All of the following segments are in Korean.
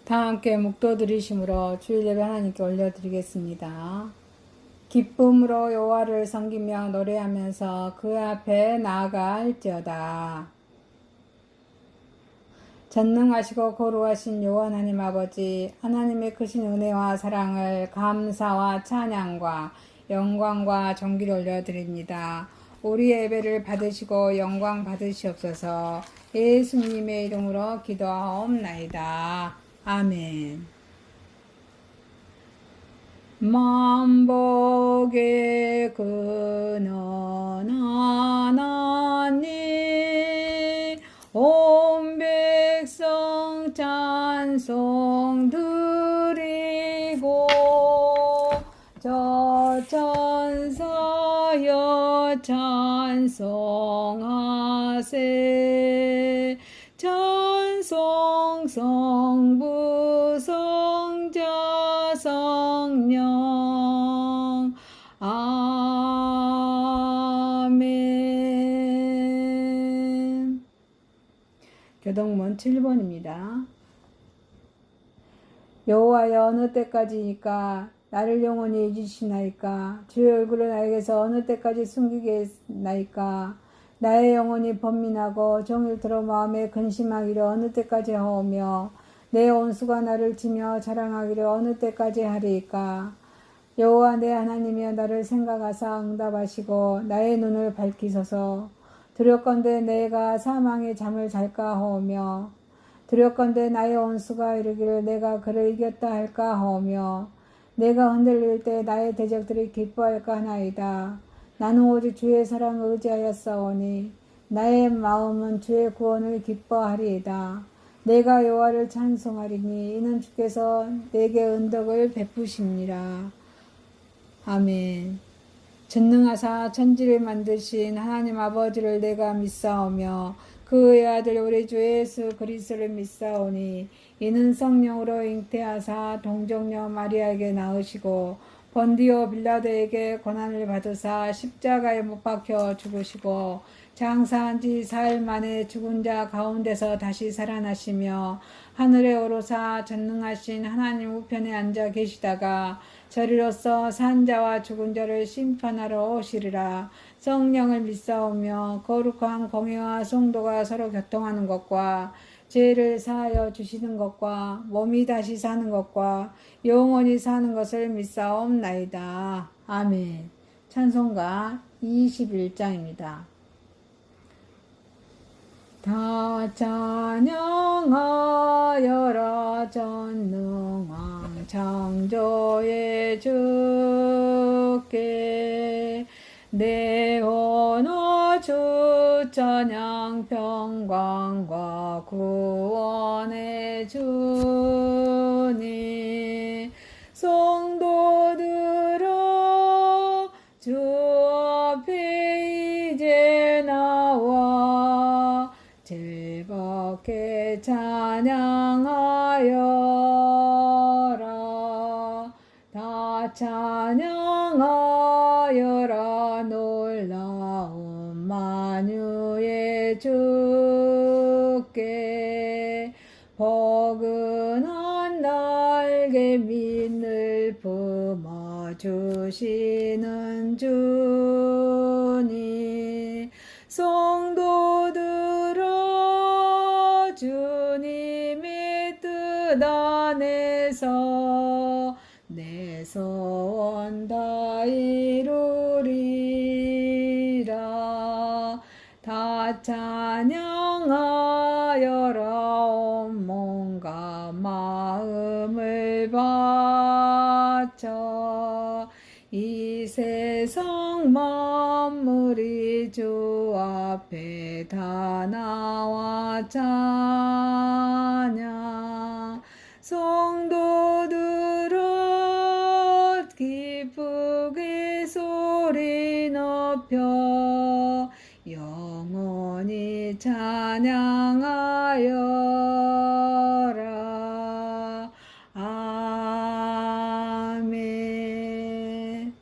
다 함께 묵도드리심으로 주일 예배 하나님께 올려드리겠습니다. 기쁨으로 여호와를 섬기며 노래하면서 그 앞에 나아갈지어다. 전능하시고 거룩하신 여호와 하나님 아버지, 하나님의 크신 은혜와 사랑을 감사와 찬양과 영광과 존귀를 올려드립니다. 우리의 예배를 받으시고 영광 받으시옵소서. 예수님의 이름으로 기도하옵나이다. 아멘. 만복의 근원 하나님, 온 백성 찬송 드리고 저 천사여 찬송하세. 찬송 성부 성자 성령 아멘. 교동문 7번입니다. 여호와여, 어느 때까지니까 나를 영원히 잊으시나이까? 주의 얼굴을 나에게서 어느 때까지 숨기겠나이까? 나의 영혼이 번민하고 종일토록 마음에 근심하기를 어느 때까지 하오며 내 온수가 나를 치며 자랑하기를 어느 때까지 하리이까? 여호와 내 하나님이여, 나를 생각하사 응답하시고 나의 눈을 밝히소서. 두렵건대 내가 사망의 잠을 잘까 하오며 두렵건대 나의 온수가 이르기를 내가 그를 이겼다 할까 하오며 내가 흔들릴 때 나의 대적들이 기뻐할까 하나이다. 나는 오직 주의 사랑을 의지하였사오니 나의 마음은 주의 구원을 기뻐하리이다. 내가 여호와를 찬송하리니 이는 주께서 내게 은덕을 베푸시니라. 아멘. 전능하사 천지를 만드신 하나님 아버지를 내가 믿사오며 그의 아들 우리 주 예수 그리스도를 믿사오니 이는 성령으로 잉태하사 동정녀 마리아에게 낳으시고 본디오 빌라도에게 고난을 받으사 십자가에 못 박혀 죽으시고 장사한 지 4일 만에 죽은 자 가운데서 다시 살아나시며 하늘에 오르사 전능하신 하나님 우편에 앉아 계시다가 저리로서 산 자와 죽은 자를 심판하러 오시리라. 성령을 믿사오며 거룩한 공예와 성도가 서로 교통하는 것과 죄를 사하여 주시는 것과 몸이 다시 사는 것과 영원히 사는 것을 믿사옵나이다. 아멘. 찬송가 21장입니다. 다 찬양하여라 전능한 창조의 주께 내 언어 주 찬양 평강과 구원의 주님 성도들아 주 앞에 이제 나와 즐겁게 찬양하여라. 다 찬양하여라. 놀라운 만유의 주께 포근한 날개 빛을 품어주시는 주님 성도들아 주님의 뜻 안에서 내 소원 다 이루리라. 다 찬양하여라. 온 몸과 마음을 바쳐 이 세상 만물이 주 앞에 다 나와 찬양. 성도들아 기쁘게 소리 높여 영원히 찬양하여라. 아멘.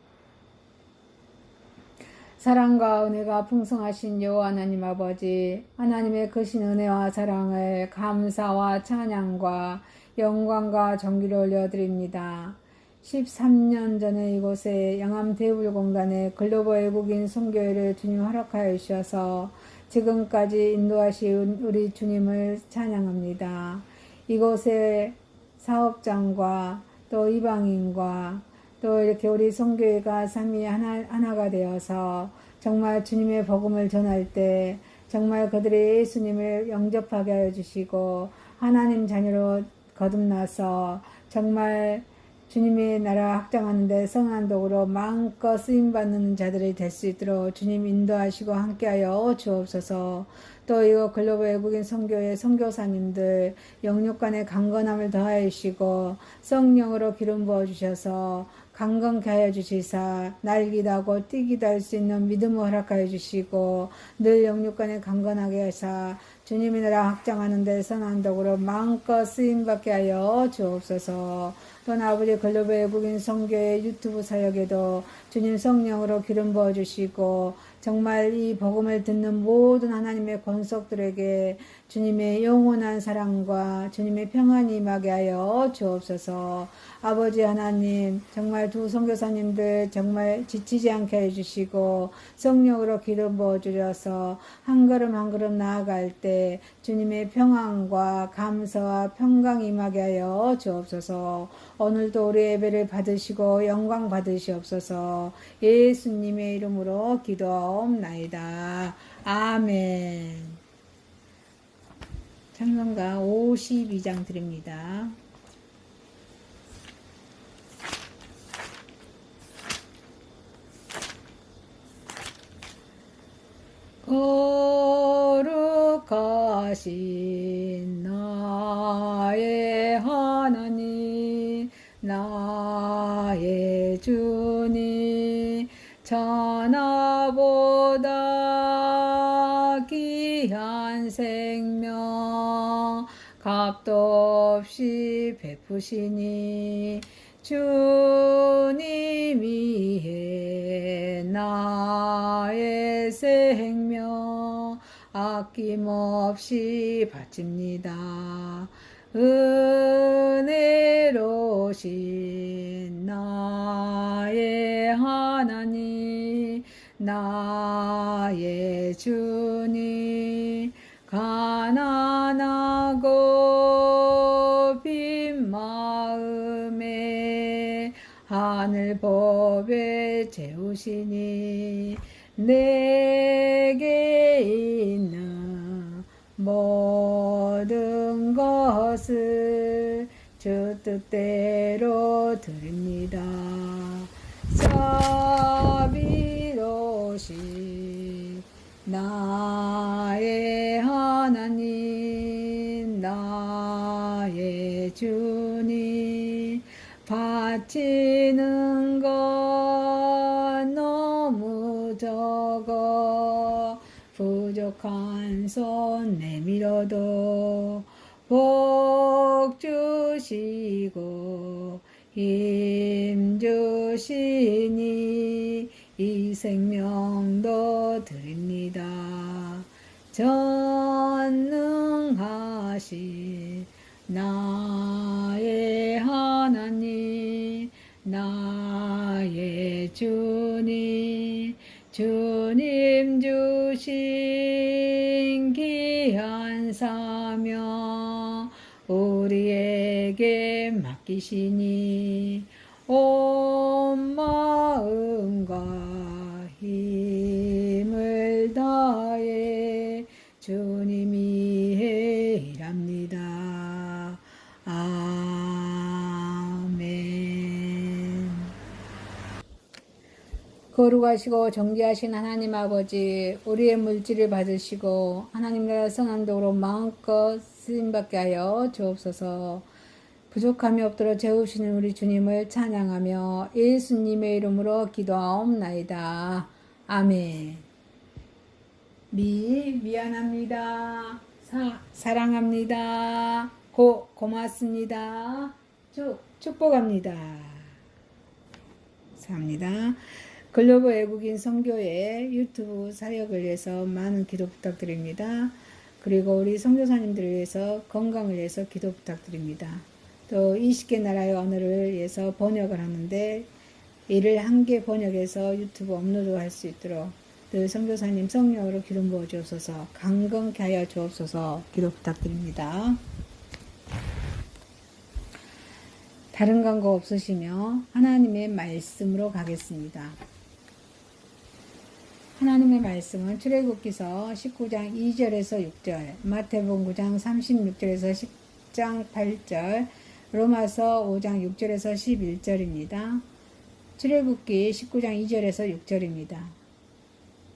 사랑과 은혜가 풍성하신 여호와 하나님 아버지, 하나님의 크신 은혜와 사랑을 감사와 찬양과 영광과 정기를 올려드립니다. 13년 전에 이곳에 영암대불공단의 글로벌 외국인 선교회를 주님 허락하여 주셔서 지금까지 인도하신 우리 주님을 찬양합니다. 이곳에 사업장과 또 이방인과 또 이렇게 우리 선교회가 삼위 하나가 되어서 정말 주님의 복음을 전할 때 정말 그들이 예수님을 영접하게 하여 주시고 하나님 자녀로 거듭나서 정말 주님의 나라 확장하는 데 선한 도구로 마음껏 쓰임받는 자들이 될 수 있도록 주님 인도하시고 함께하여 주옵소서. 또 이거 글로벌 외국인 선교회 선교사님들 영육간의 강건함을 더하여 주시고 성령으로 기름 부어 주셔서 강건케 하여 주시사 날기도 하고 뛰기도 할 수 있는 믿음을 허락하여 주시고 늘 영육간에 강건하게 하사 주님의 나라 확장하는 데 선한 도구로 마음껏 쓰임받게 하여 주옵소서. 또한 아버지 글로벌 외국인 선교회 유튜브 사역에도 주님 성령으로 기름 부어주시고 정말 이 복음을 듣는 모든 하나님의 권속들에게 주님의 영원한 사랑과 주님의 평안이 임하게 하여 주옵소서. 아버지 하나님 정말 두 선교사님들 정말 지치지 않게 해주시고 성령으로 기름 부어주셔서 한 걸음 한 걸음 나아갈 때 주님의 평안과 감사와 평강이 임하게 하여 주옵소서. 오늘도 우리 예배를 받으시고 영광 받으시옵소서. 예수님의 이름으로 기도하옵나이다. 아멘. 찬송가 52장 드립니다. 거룩하신 나의 하나님 나의 주님 천하보다 귀한 생명 값도 없이 베푸시니 주님이해 나의 생명 아낌없이 바칩니다. 은혜로우신 나의 하나님 나의 주님 가난하고 빈 마음에 하늘 법에 채우시니 내게 있는 모든 것을 주 뜻대로 드립니다. 자비로우신 나의 하나님 나의 주님 바치는 것 너무 적어 부족한 손 내밀어도 복 주시고 힘 주시니 이 생명도 드립니다. 전능하신 나의 하나님 나의 주님 주님 주신 귀한 사명 우리에게 맡기시니 온 마음과 힘을 다해 주님이 해 일합니다. 아멘. 거룩하시고 정죄하신 하나님 아버지 우리의 물질을 받으시고 하나님 나라 선한 도로 마음껏 쓰임받게 하여 주옵소서. 부족함이 없도록 재우시는 우리 주님을 찬양하며 예수님의 이름으로 기도하옵나이다. 아멘. 미안합니다. 사랑합니다. 고맙습니다. 축복합니다. 감사합니다. 글로벌 외국인 선교회 유튜브 사역을 위해서 많은 기도 부탁드립니다. 그리고 우리 선교사님들을 위해서 건강을 위해서 기도 부탁드립니다. 또 20개 나라의 언어를 위해서 번역을 하는데 이를 한 개 번역해서 유튜브 업로드할 수 있도록 늘 선교사님 성령으로 기름 부어 주옵소서, 강건케 하여 주옵소서 기도 부탁드립니다. 다른 광고 없으시며 하나님의 말씀으로 가겠습니다. 하나님의 말씀은 출애굽기서 19장 2절에서 6절, 마태복음 9장 36절에서 10장 8절, 로마서 5장 6절에서 11절입니다. 출애굽기 19장 2절에서 6절입니다.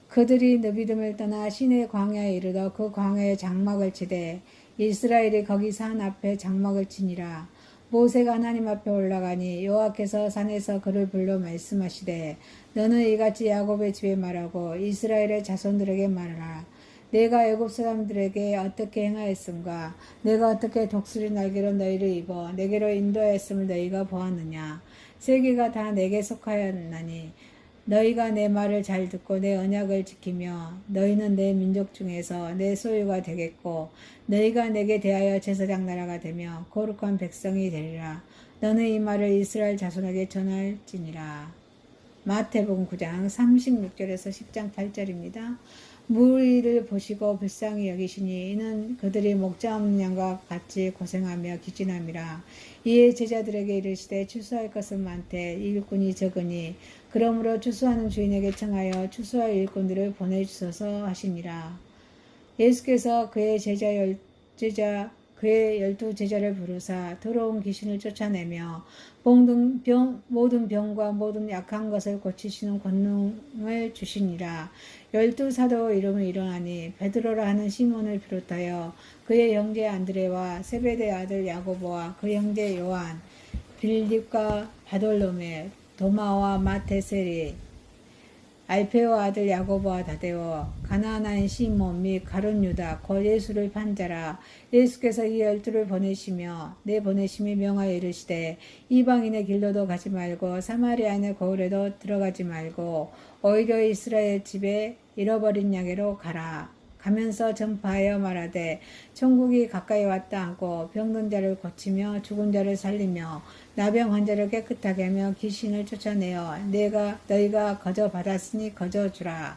그들이 느비딤을 떠나 시내 광야에 이르러 그 광야에 장막을 치되 이스라엘이 거기 산 앞에 장막을 치니라. 모세가 하나님 앞에 올라가니 여호와께서 산에서 그를 불러 말씀하시되 너는 이같이 야곱의 집에 말하고 이스라엘의 자손들에게 말하라. 내가 애굽 사람들에게 어떻게 행하였음과 내가 어떻게 독수리 날개로 너희를 입어 내게로 인도하였음을 너희가 보았느냐. 세계가 다 내게 속하였나니 너희가 내 말을 잘 듣고 내 언약을 지키며 너희는 내 민족 중에서 내 소유가 되겠고 너희가 내게 대하여 제사장 나라가 되며 거룩한 백성이 되리라. 너는 이 말을 이스라엘 자손에게 전할지니라. 마태복음 9장 36절에서 10장 8절입니다. 무리를 보시고 불쌍히 여기시니 이는 그들이 목자 없는 양과 같이 고생하며 기진함이라. 이에 제자들에게 이르시되 추수할 것은 많되 일꾼이 적으니 그러므로 추수하는 주인에게 청하여 추수할 일꾼들을 보내주소서 하시니라. 예수께서 그의 12제자를 부르사 더러운 귀신을 쫓아내며 모든 병과 모든 약한 것을 고치시는 권능을 주시니라. 12사도 이름을 일어나니 베드로라 하는 시몬을 비롯하여 그의 형제 안드레와 세베대 아들 야고보와 그 형제 요한, 빌립과 바돌로메, 도마와 마테세리, 알페오 아들 야고보와 다데오, 가나안인 시몬 및 가룟 유다, 곧 예수를 판 자라. 예수께서 이 12를 보내시며 내 보내심이 명하여 이르시되 이방인의 길로도 가지 말고 사마리아인의 거울에도 들어가지 말고 오히려 이스라엘 집에 잃어버린 양에로 가라. 가면서 전파하여 말하되 천국이 가까이 왔다 하고 병든 자를 고치며 죽은 자를 살리며 나병 환자를 깨끗하게 하며 귀신을 쫓아내어 너희가 거저 받았으니 거저 주라.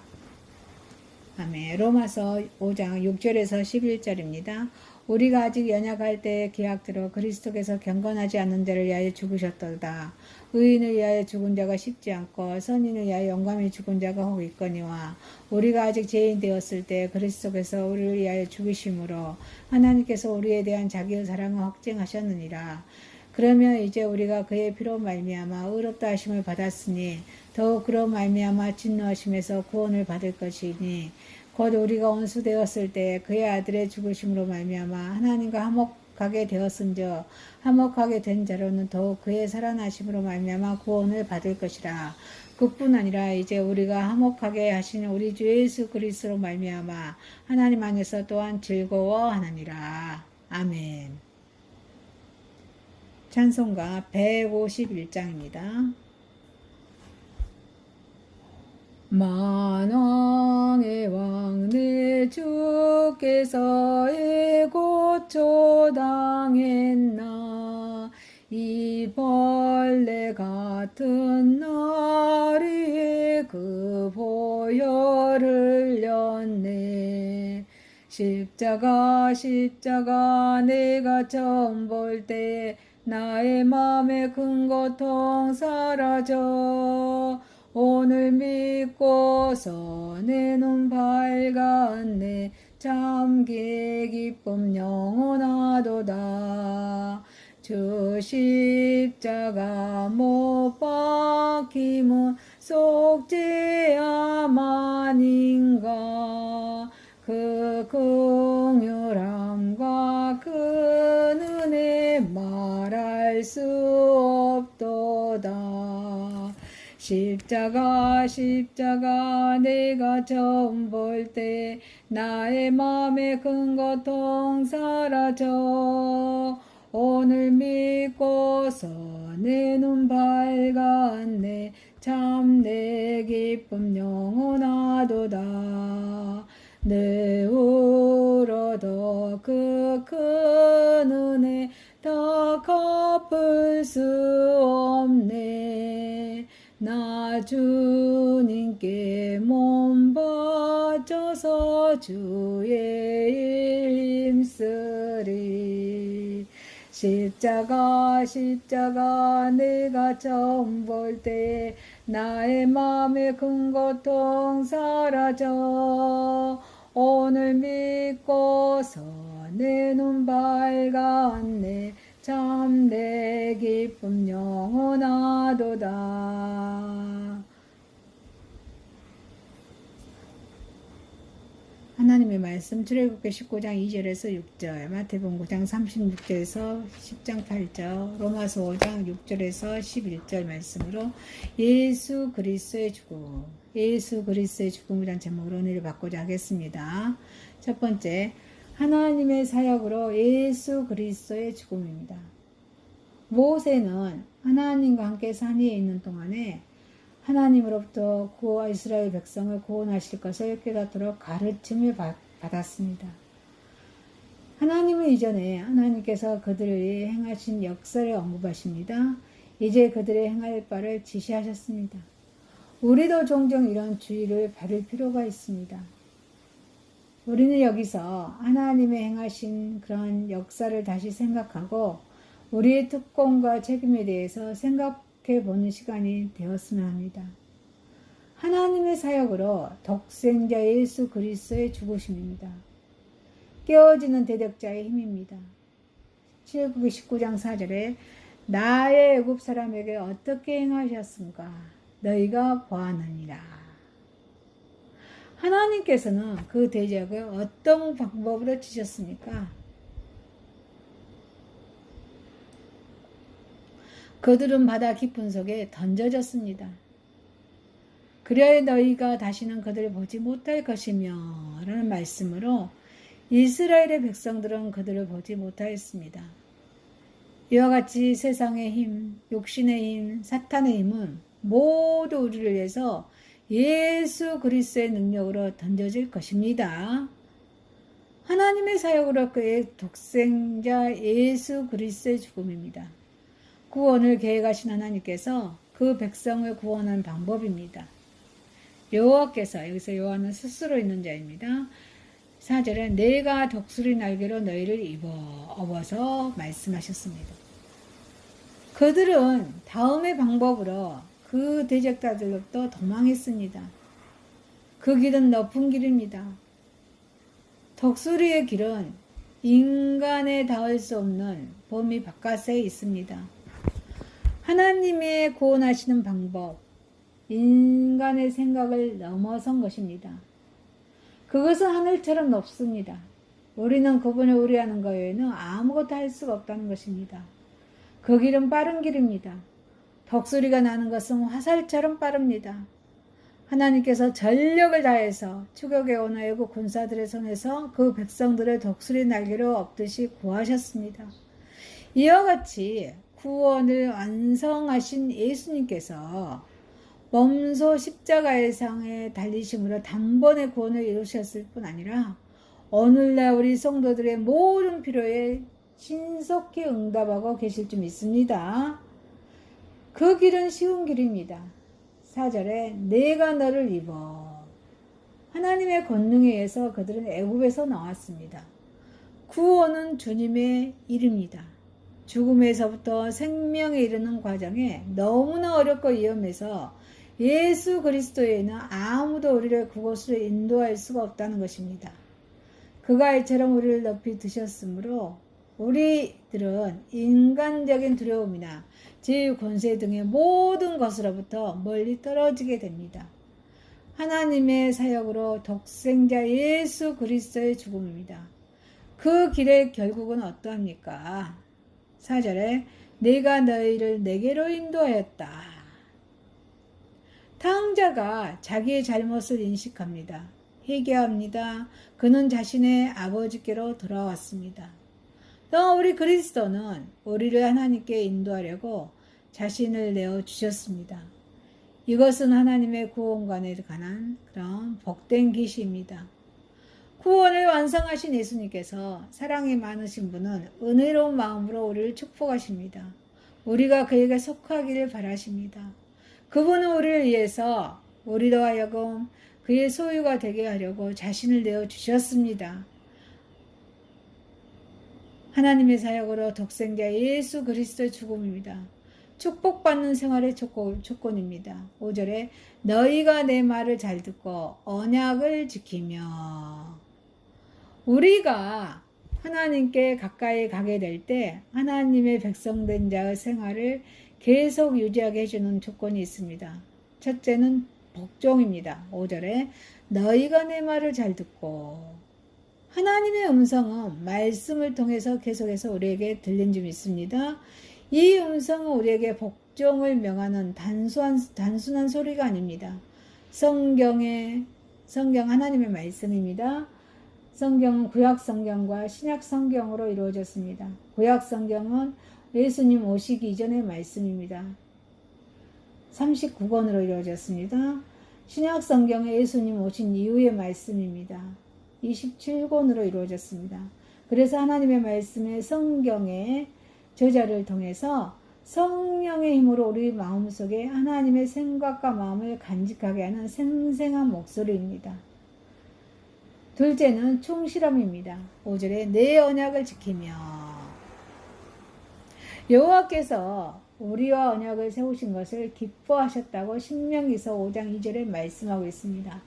아멘. 로마서 5장 6절에서 11절입니다. 우리가 아직 연약할 때에 기약들어 그리스도께서 경건하지 않는 자를 위하여 죽으셨도다. 의인을 위하여 죽은 자가 쉽지 않고 선인을 위하여 영감히 죽은 자가 혹 있거니와 우리가 아직 죄인 되었을 때 그리스도께서 우리를 위하여 죽으심으로 하나님께서 우리에 대한 자기의 사랑을 확증하셨느니라. 그러면 이제 우리가 그의 피로 말미암아 의롭다 하심을 받았으니 더욱 그로 말미암아 진노하심에서 구원을 받을 것이니 곧 우리가 원수되었을 때 그의 아들의 죽으심으로 말미암아 하나님과 화목하게 되었은즉 화목하게 된 자로는 더욱 그의 살아나심으로 말미암아 구원을 받을 것이라. 그뿐 아니라 이제 우리가 화목하게 하시는 우리 주 예수 그리스도로 말미암아 하나님 안에서 또한 즐거워하느니라. 아멘. 찬송가 151장입니다. 만왕의 왕 내 주께서 애고초당했나 이 벌레 같은 나리에 그 보혈을 흘렸네. 십자가 내가 처음 볼 때 나의 맘에 큰 고통 사라져 오늘 믿고서 내 눈 밝았네. 참 기쁨 영원하도다. 주 십자가 못 박힘은 속죄함 아닌가. 그 긍휼함과 그 은혜 말할 수 없도다. 십자가 내가 처음 볼 때 나의 맘에 큰 고통 사라져 오늘 믿고서 내 눈 밝았네. 참 내 기쁨 영원하도다. 내 울어도 그 큰 은혜 더 커 갚을 수 없네. 나 주님께 몸 바쳐서 주의 일 힘쓰리. 십자가 내가 처음 볼 때 나의 맘의 큰 고통 사라져. 오늘 믿고서 내 눈 밝았네. 참 내 기쁨 영원하도다. 하나님의 말씀 출애굽기 19장 2절에서 6절, 마태복음 9장 36절에서 10장 8절, 로마서 5장 6절에서 11절 말씀으로 예수 그리스도의 죽음이란 제목으로 은혜를 받고자 하겠습니다. 첫 번째, 하나님의 사역으로 예수 그리스도의 죽음입니다. 모세는 하나님과 함께 산 위에 있는 동안에 하나님으로부터 이스라엘 백성을 구원하실 것을 깨닫도록 가르침을 받았습니다. 하나님은 이전에 하나님께서 그들이 행하신 역사를 언급하십니다. 이제 그들의 행할 바를 지시하셨습니다. 우리도 종종 이런 주의를 받을 필요가 있습니다. 우리는 여기서 하나님의 행하신 그런 역사를 다시 생각하고 우리의 특권과 책임에 대해서 생각해보는 시간이 되었으면 합니다. 하나님의 사역으로 독생자 예수 그리스도의 죽으심입니다. 깨어지는 대적자의 힘입니다. 출애굽기 19장 4절에 나의 애굽 사람에게 어떻게 행하셨습니까? 너희가 보았느니라. 하나님께서는 그 대적을 어떤 방법으로 치셨습니까? 그들은 바다 깊은 속에 던져졌습니다. 그래야 너희가 다시는 그들을 보지 못할 것이며 라는 말씀으로 이스라엘의 백성들은 그들을 보지 못하였습니다. 이와 같이 세상의 힘, 욕심의 힘, 사탄의 힘은 모두 우리를 위해서 예수 그리스도의 능력으로 던져질 것입니다. 하나님의 사역으로 그의 독생자 예수 그리스도의 죽음입니다. 구원을 계획하신 하나님께서 그 백성을 구원한 방법입니다. 여호와께서, 여기서 여호와는 스스로 있는 자입니다. 4절에 내가 독수리 날개로 너희를 업어서 말씀하셨습니다. 그들은 다음의 방법으로 그 대적자들로부터 도망했습니다. 그 길은 높은 길입니다. 독수리의 길은 인간에 닿을 수 없는 범위 바깥에 있습니다. 하나님의 구원하시는 방법, 인간의 생각을 넘어선 것입니다. 그것은 하늘처럼 높습니다. 우리는 그분을 의뢰하는 것 외에는 아무것도 할 수가 없다는 것입니다. 그 길은 빠른 길입니다. 독수리가 나는 것은 화살처럼 빠릅니다. 하나님께서 전력을 다해서 추격해 온 애국 군사들의 손에서 그 백성들을 독수리 날개로 업듯이 구하셨습니다. 이와 같이 구원을 완성하신 예수님께서 몸소 십자가의 상에 달리심으로 단번에 구원을 이루셨을 뿐 아니라 오늘날 우리 성도들의 모든 필요에 신속히 응답하고 계실 줄 믿습니다. 그 길은 쉬운 길입니다. 4절에 내가 너를 입어. 하나님의 권능에 의해서 그들은 애굽에서 나왔습니다. 구원은 주님의 일입니다. 죽음에서부터 생명에 이르는 과정에 너무나 어렵고 위험해서 예수 그리스도에는 아무도 우리를 그곳으로 인도할 수가 없다는 것입니다. 그가 이처럼 우리를 높이 드셨으므로 우리들은 인간적인 두려움이나 제 권세 등의 모든 것으로부터 멀리 떨어지게 됩니다. 하나님의 사역으로 독생자 예수 그리스도의 죽음입니다. 그 길의 결국은 어떠합니까? 4절에 내가 너희를 내게로 인도하였다. 탕자가 자기의 잘못을 인식합니다. 회개합니다. 그는 자신의 아버지께로 돌아왔습니다. 또 우리 그리스도는 우리를 하나님께 인도하려고 자신을 내어주셨습니다. 이것은 하나님의 구원관에 관한 그런 복된 계시입니다. 구원을 완성하신 예수님께서 사랑이 많으신 분은 은혜로운 마음으로 우리를 축복하십니다. 우리가 그에게 속하기를 바라십니다. 그분은 우리를 위해서 우리로 하여금 그의 소유가 되게 하려고 자신을 내어 주셨습니다. 하나님의 사역으로 독생자 예수 그리스도의 죽음입니다. 축복받는 생활의 조건입니다. 5절에 너희가 내 말을 잘 듣고 언약을 지키며, 우리가 하나님께 가까이 가게 될 때 하나님의 백성된 자의 생활을 계속 유지하게 해주는 조건이 있습니다. 첫째는 복종입니다. 5절에 너희가 내 말을 잘 듣고, 하나님의 음성은 말씀을 통해서 계속해서 우리에게 들린 줄 믿습니다. 이 음성은 우리에게 복종을 명하는 단순한 소리가 아닙니다. 성경 하나님의 말씀입니다. 성경은 구약 성경과 신약 성경으로 이루어졌습니다. 구약 성경은 예수님 오시기 이전의 말씀입니다. 39권으로 이루어졌습니다. 신약 성경은 예수님 오신 이후의 말씀입니다. 27권으로 이루어졌습니다. 그래서 하나님의 말씀의 성경의 저자를 통해서 성령의 힘으로 우리 마음속에 하나님의 생각과 마음을 간직하게 하는 생생한 목소리입니다. 둘째는 충실함입니다. 5절에 내 언약을 지키며, 여호와께서 우리와 언약을 세우신 것을 기뻐하셨다고 신명기서 5장 2절에 말씀하고 있습니다.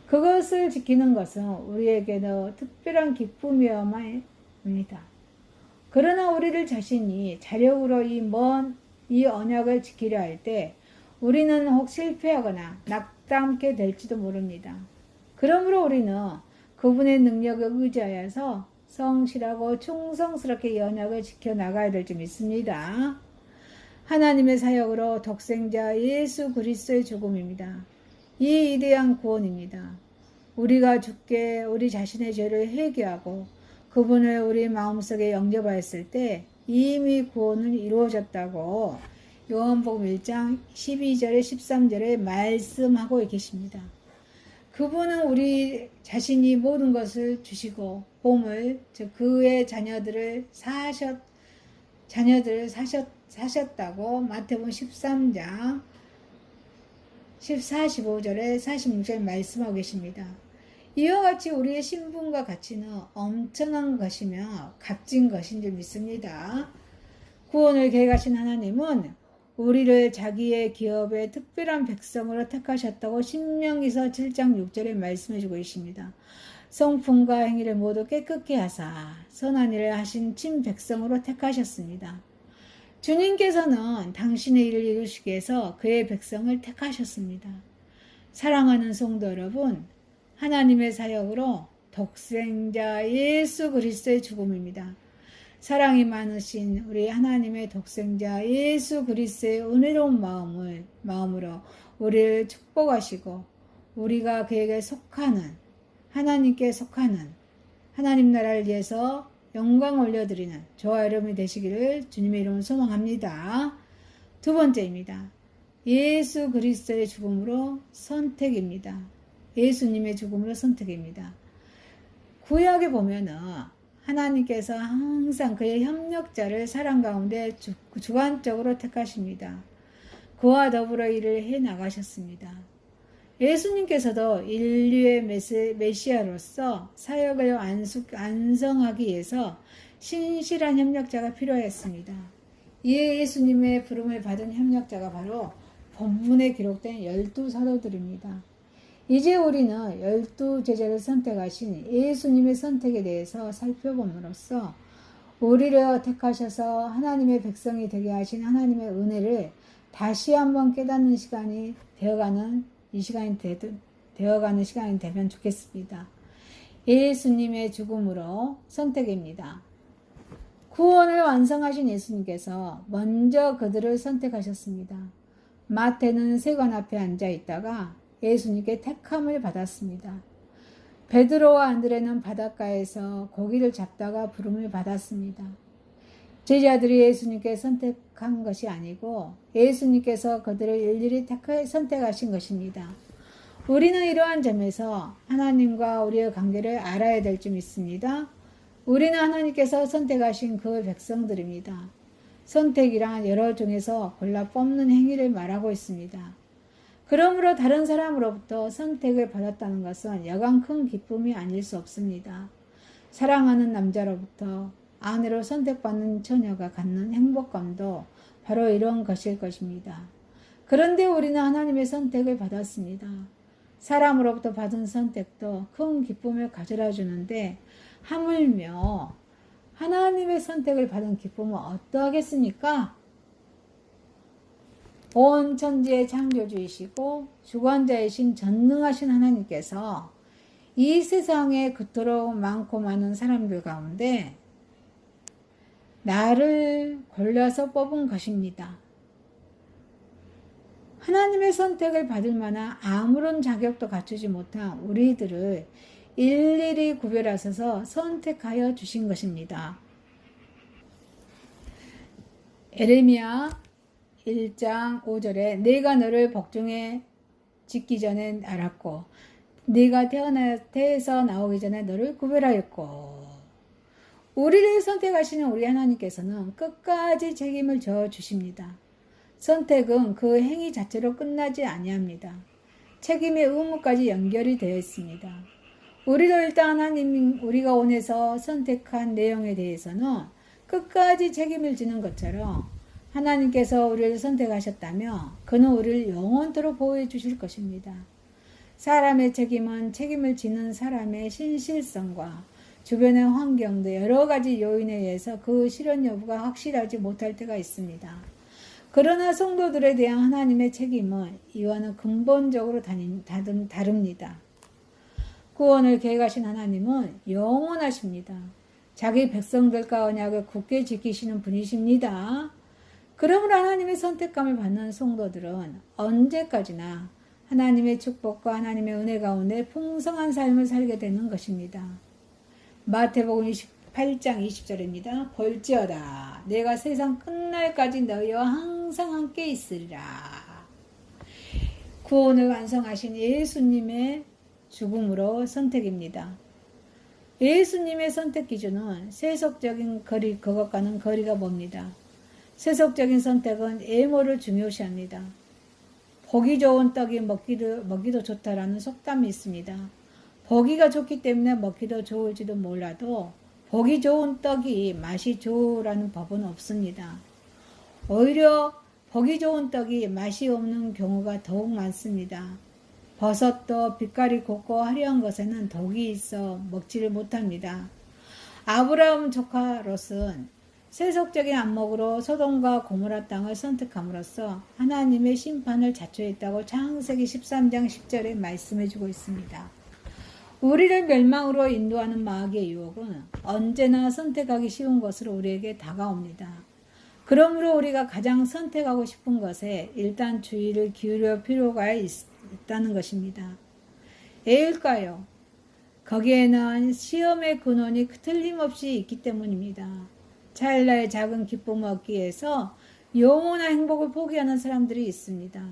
그것을 지키는 것은 우리에게도 특별한 기쁨이어야만 합니다. 그러나 우리를 자신이 자력으로 이 언약을 지키려 할 때 우리는 혹 실패하거나 낙담케 될지도 모릅니다. 그러므로 우리는 그분의 능력을 의지하여서 성실하고 충성스럽게 이 언약을 지켜나가야 될 줄 믿습니다. 하나님의 사역으로 독생자 예수 그리스도의 죽음입니다. 이 위대한 구원입니다. 우리가 주께 우리 자신의 죄를 회개하고 그분을 우리 마음속에 영접하였을 때 이미 구원은 이루어졌다고 요한복음 1장 12절에 13절에 말씀하고 계십니다. 그분은 우리 자신이 모든 것을 주시고 보물, 즉 그의 자녀들을 사셨다고 마태복음 13장 45절에 46절 말씀하고 계십니다. 이와 같이 우리의 신분과 가치는 엄청난 것이며 값진 것인 줄 믿습니다. 구원을 계획하신 하나님은 우리를 자기의 기업의 특별한 백성으로 택하셨다고 신명기서 7장 6절에 말씀해주고 계십니다. 성품과 행위를 모두 깨끗게 하사 선한 일을 하신 친 백성으로 택하셨습니다. 주님께서는 당신의 일을 이루시기 위해서 그의 백성을 택하셨습니다. 사랑하는 성도 여러분, 하나님의 사역으로 독생자 예수 그리스도의 죽음입니다. 사랑이 많으신 우리 하나님의 독생자 예수 그리스도의 은혜로운 마음으로 우리를 축복하시고 우리가 그에게 하나님께 속하는 하나님 나라를 위해서 영광 올려드리는 저와 여러분이 되시기를 주님의 이름으로 소망합니다. 두 번째입니다. 예수 그리스도의 죽음으로 선택입니다. 예수님의 죽음으로 선택입니다. 구약에 보면은 하나님께서 항상 그의 협력자를 사랑 가운데 주관적으로 택하십니다. 그와 더불어 일을 해 나가셨습니다. 예수님께서도 인류의 메시아로서 사역을 완성하기 위해서 신실한 협력자가 필요했습니다. 이에 예수님의 부름을 받은 협력자가 바로 본문에 기록된 12사도들입니다. 이제 우리는 12제자를 선택하신 예수님의 선택에 대해서 살펴봄으로써 우리를 택하셔서 하나님의 백성이 되게 하신 하나님의 은혜를 다시 한번 깨닫는 시간이 되어가는 시간이 되면 좋겠습니다. 예수님의 죽음으로 선택입니다. 구원을 완성하신 예수님께서 먼저 그들을 선택하셨습니다. 마태는 세관 앞에 앉아 있다가 예수님께 택함을 받았습니다. 베드로와 안드레는 바닷가에서 고기를 잡다가 부름을 받았습니다. 제자들이 예수님께 선택한 것이 아니고 예수님께서 그들을 일일이 선택하신 것입니다. 우리는 이러한 점에서 하나님과 우리의 관계를 알아야 될 줄 믿습니다. 우리는 하나님께서 선택하신 그 백성들입니다. 선택이란 여러 중에서 골라 뽑는 행위를 말하고 있습니다. 그러므로 다른 사람으로부터 선택을 받았다는 것은 여간 큰 기쁨이 아닐 수 없습니다. 사랑하는 남자로부터 아내로 선택받는 처녀가 갖는 행복감도 바로 이런 것일 것입니다. 그런데 우리는 하나님의 선택을 받았습니다. 사람으로부터 받은 선택도 큰 기쁨을 가져다 주는데 하물며 하나님의 선택을 받은 기쁨은 어떠하겠습니까? 온 천지의 창조주이시고 주관자이신 전능하신 하나님께서 이 세상에 그토록 많고 많은 사람들 가운데 나를 골라서 뽑은 것입니다. 하나님의 선택을 받을 만한 아무런 자격도 갖추지 못한 우리들을 일일이 구별하셔서 선택하여 주신 것입니다. 에레미야 1장 5절에 내가 너를 복중에 짓기 전에 알았고 네가 태에서 나오기 전에 너를 구별하였고. 우리를 선택하시는 우리 하나님께서는 끝까지 책임을 져 주십니다. 선택은 그 행위 자체로 끝나지 아니합니다. 책임의 의무까지 연결이 되어 있습니다. 우리도 일단 하나님 우리가 원해서 선택한 내용에 대해서는 끝까지 책임을 지는 것처럼 하나님께서 우리를 선택하셨다면 그는 우리를 영원토록 보호해 주실 것입니다. 사람의 책임은 책임을 지는 사람의 신실성과 주변의 환경도 여러 가지 요인에 의해서 그 실현 여부가 확실하지 못할 때가 있습니다. 그러나 성도들에 대한 하나님의 책임은 이와는 근본적으로 다릅니다. 구원을 계획하신 하나님은 영원하십니다. 자기 백성들과 언약을 굳게 지키시는 분이십니다. 그러므로 하나님의 선택감을 받는 성도들은 언제까지나 하나님의 축복과 하나님의 은혜 가운데 풍성한 삶을 살게 되는 것입니다. 마태복음 28장 20절입니다. 볼지어다 내가 세상 끝날까지 너희와 항상 함께 있으리라. 구원을 완성하신 예수님의 죽음으로 선택입니다. 예수님의 선택 기준은 세속적인 그것과는 거리가 멉니다. 세속적인 선택은 애모를 중요시합니다. 보기 좋은 떡이 먹기도 좋다라는 속담이 있습니다. 보기가 좋기 때문에 먹기도 좋을지도 몰라도 보기 좋은 떡이 맛이 좋으라는 법은 없습니다. 오히려 보기 좋은 떡이 맛이 없는 경우가 더욱 많습니다. 버섯도 빛깔이 곱고 화려한 것에는 독이 있어 먹지를 못합니다. 아브라함 조카 롯은 세속적인 안목으로 소돔과 고모라 땅을 선택함으로써 하나님의 심판을 자초했다고 창세기 13장 10절에 말씀해주고 있습니다. 우리를 멸망으로 인도하는 마귀의 유혹은 언제나 선택하기 쉬운 것으로 우리에게 다가옵니다. 그러므로 우리가 가장 선택하고 싶은 것에 일단 주의를 기울일 필요가 있다는 것입니다. 왜일까요? 거기에는 시험의 근원이 틀림없이 있기 때문입니다. 찰나의 작은 기쁨을 얻기 위해서 영원한 행복을 포기하는 사람들이 있습니다.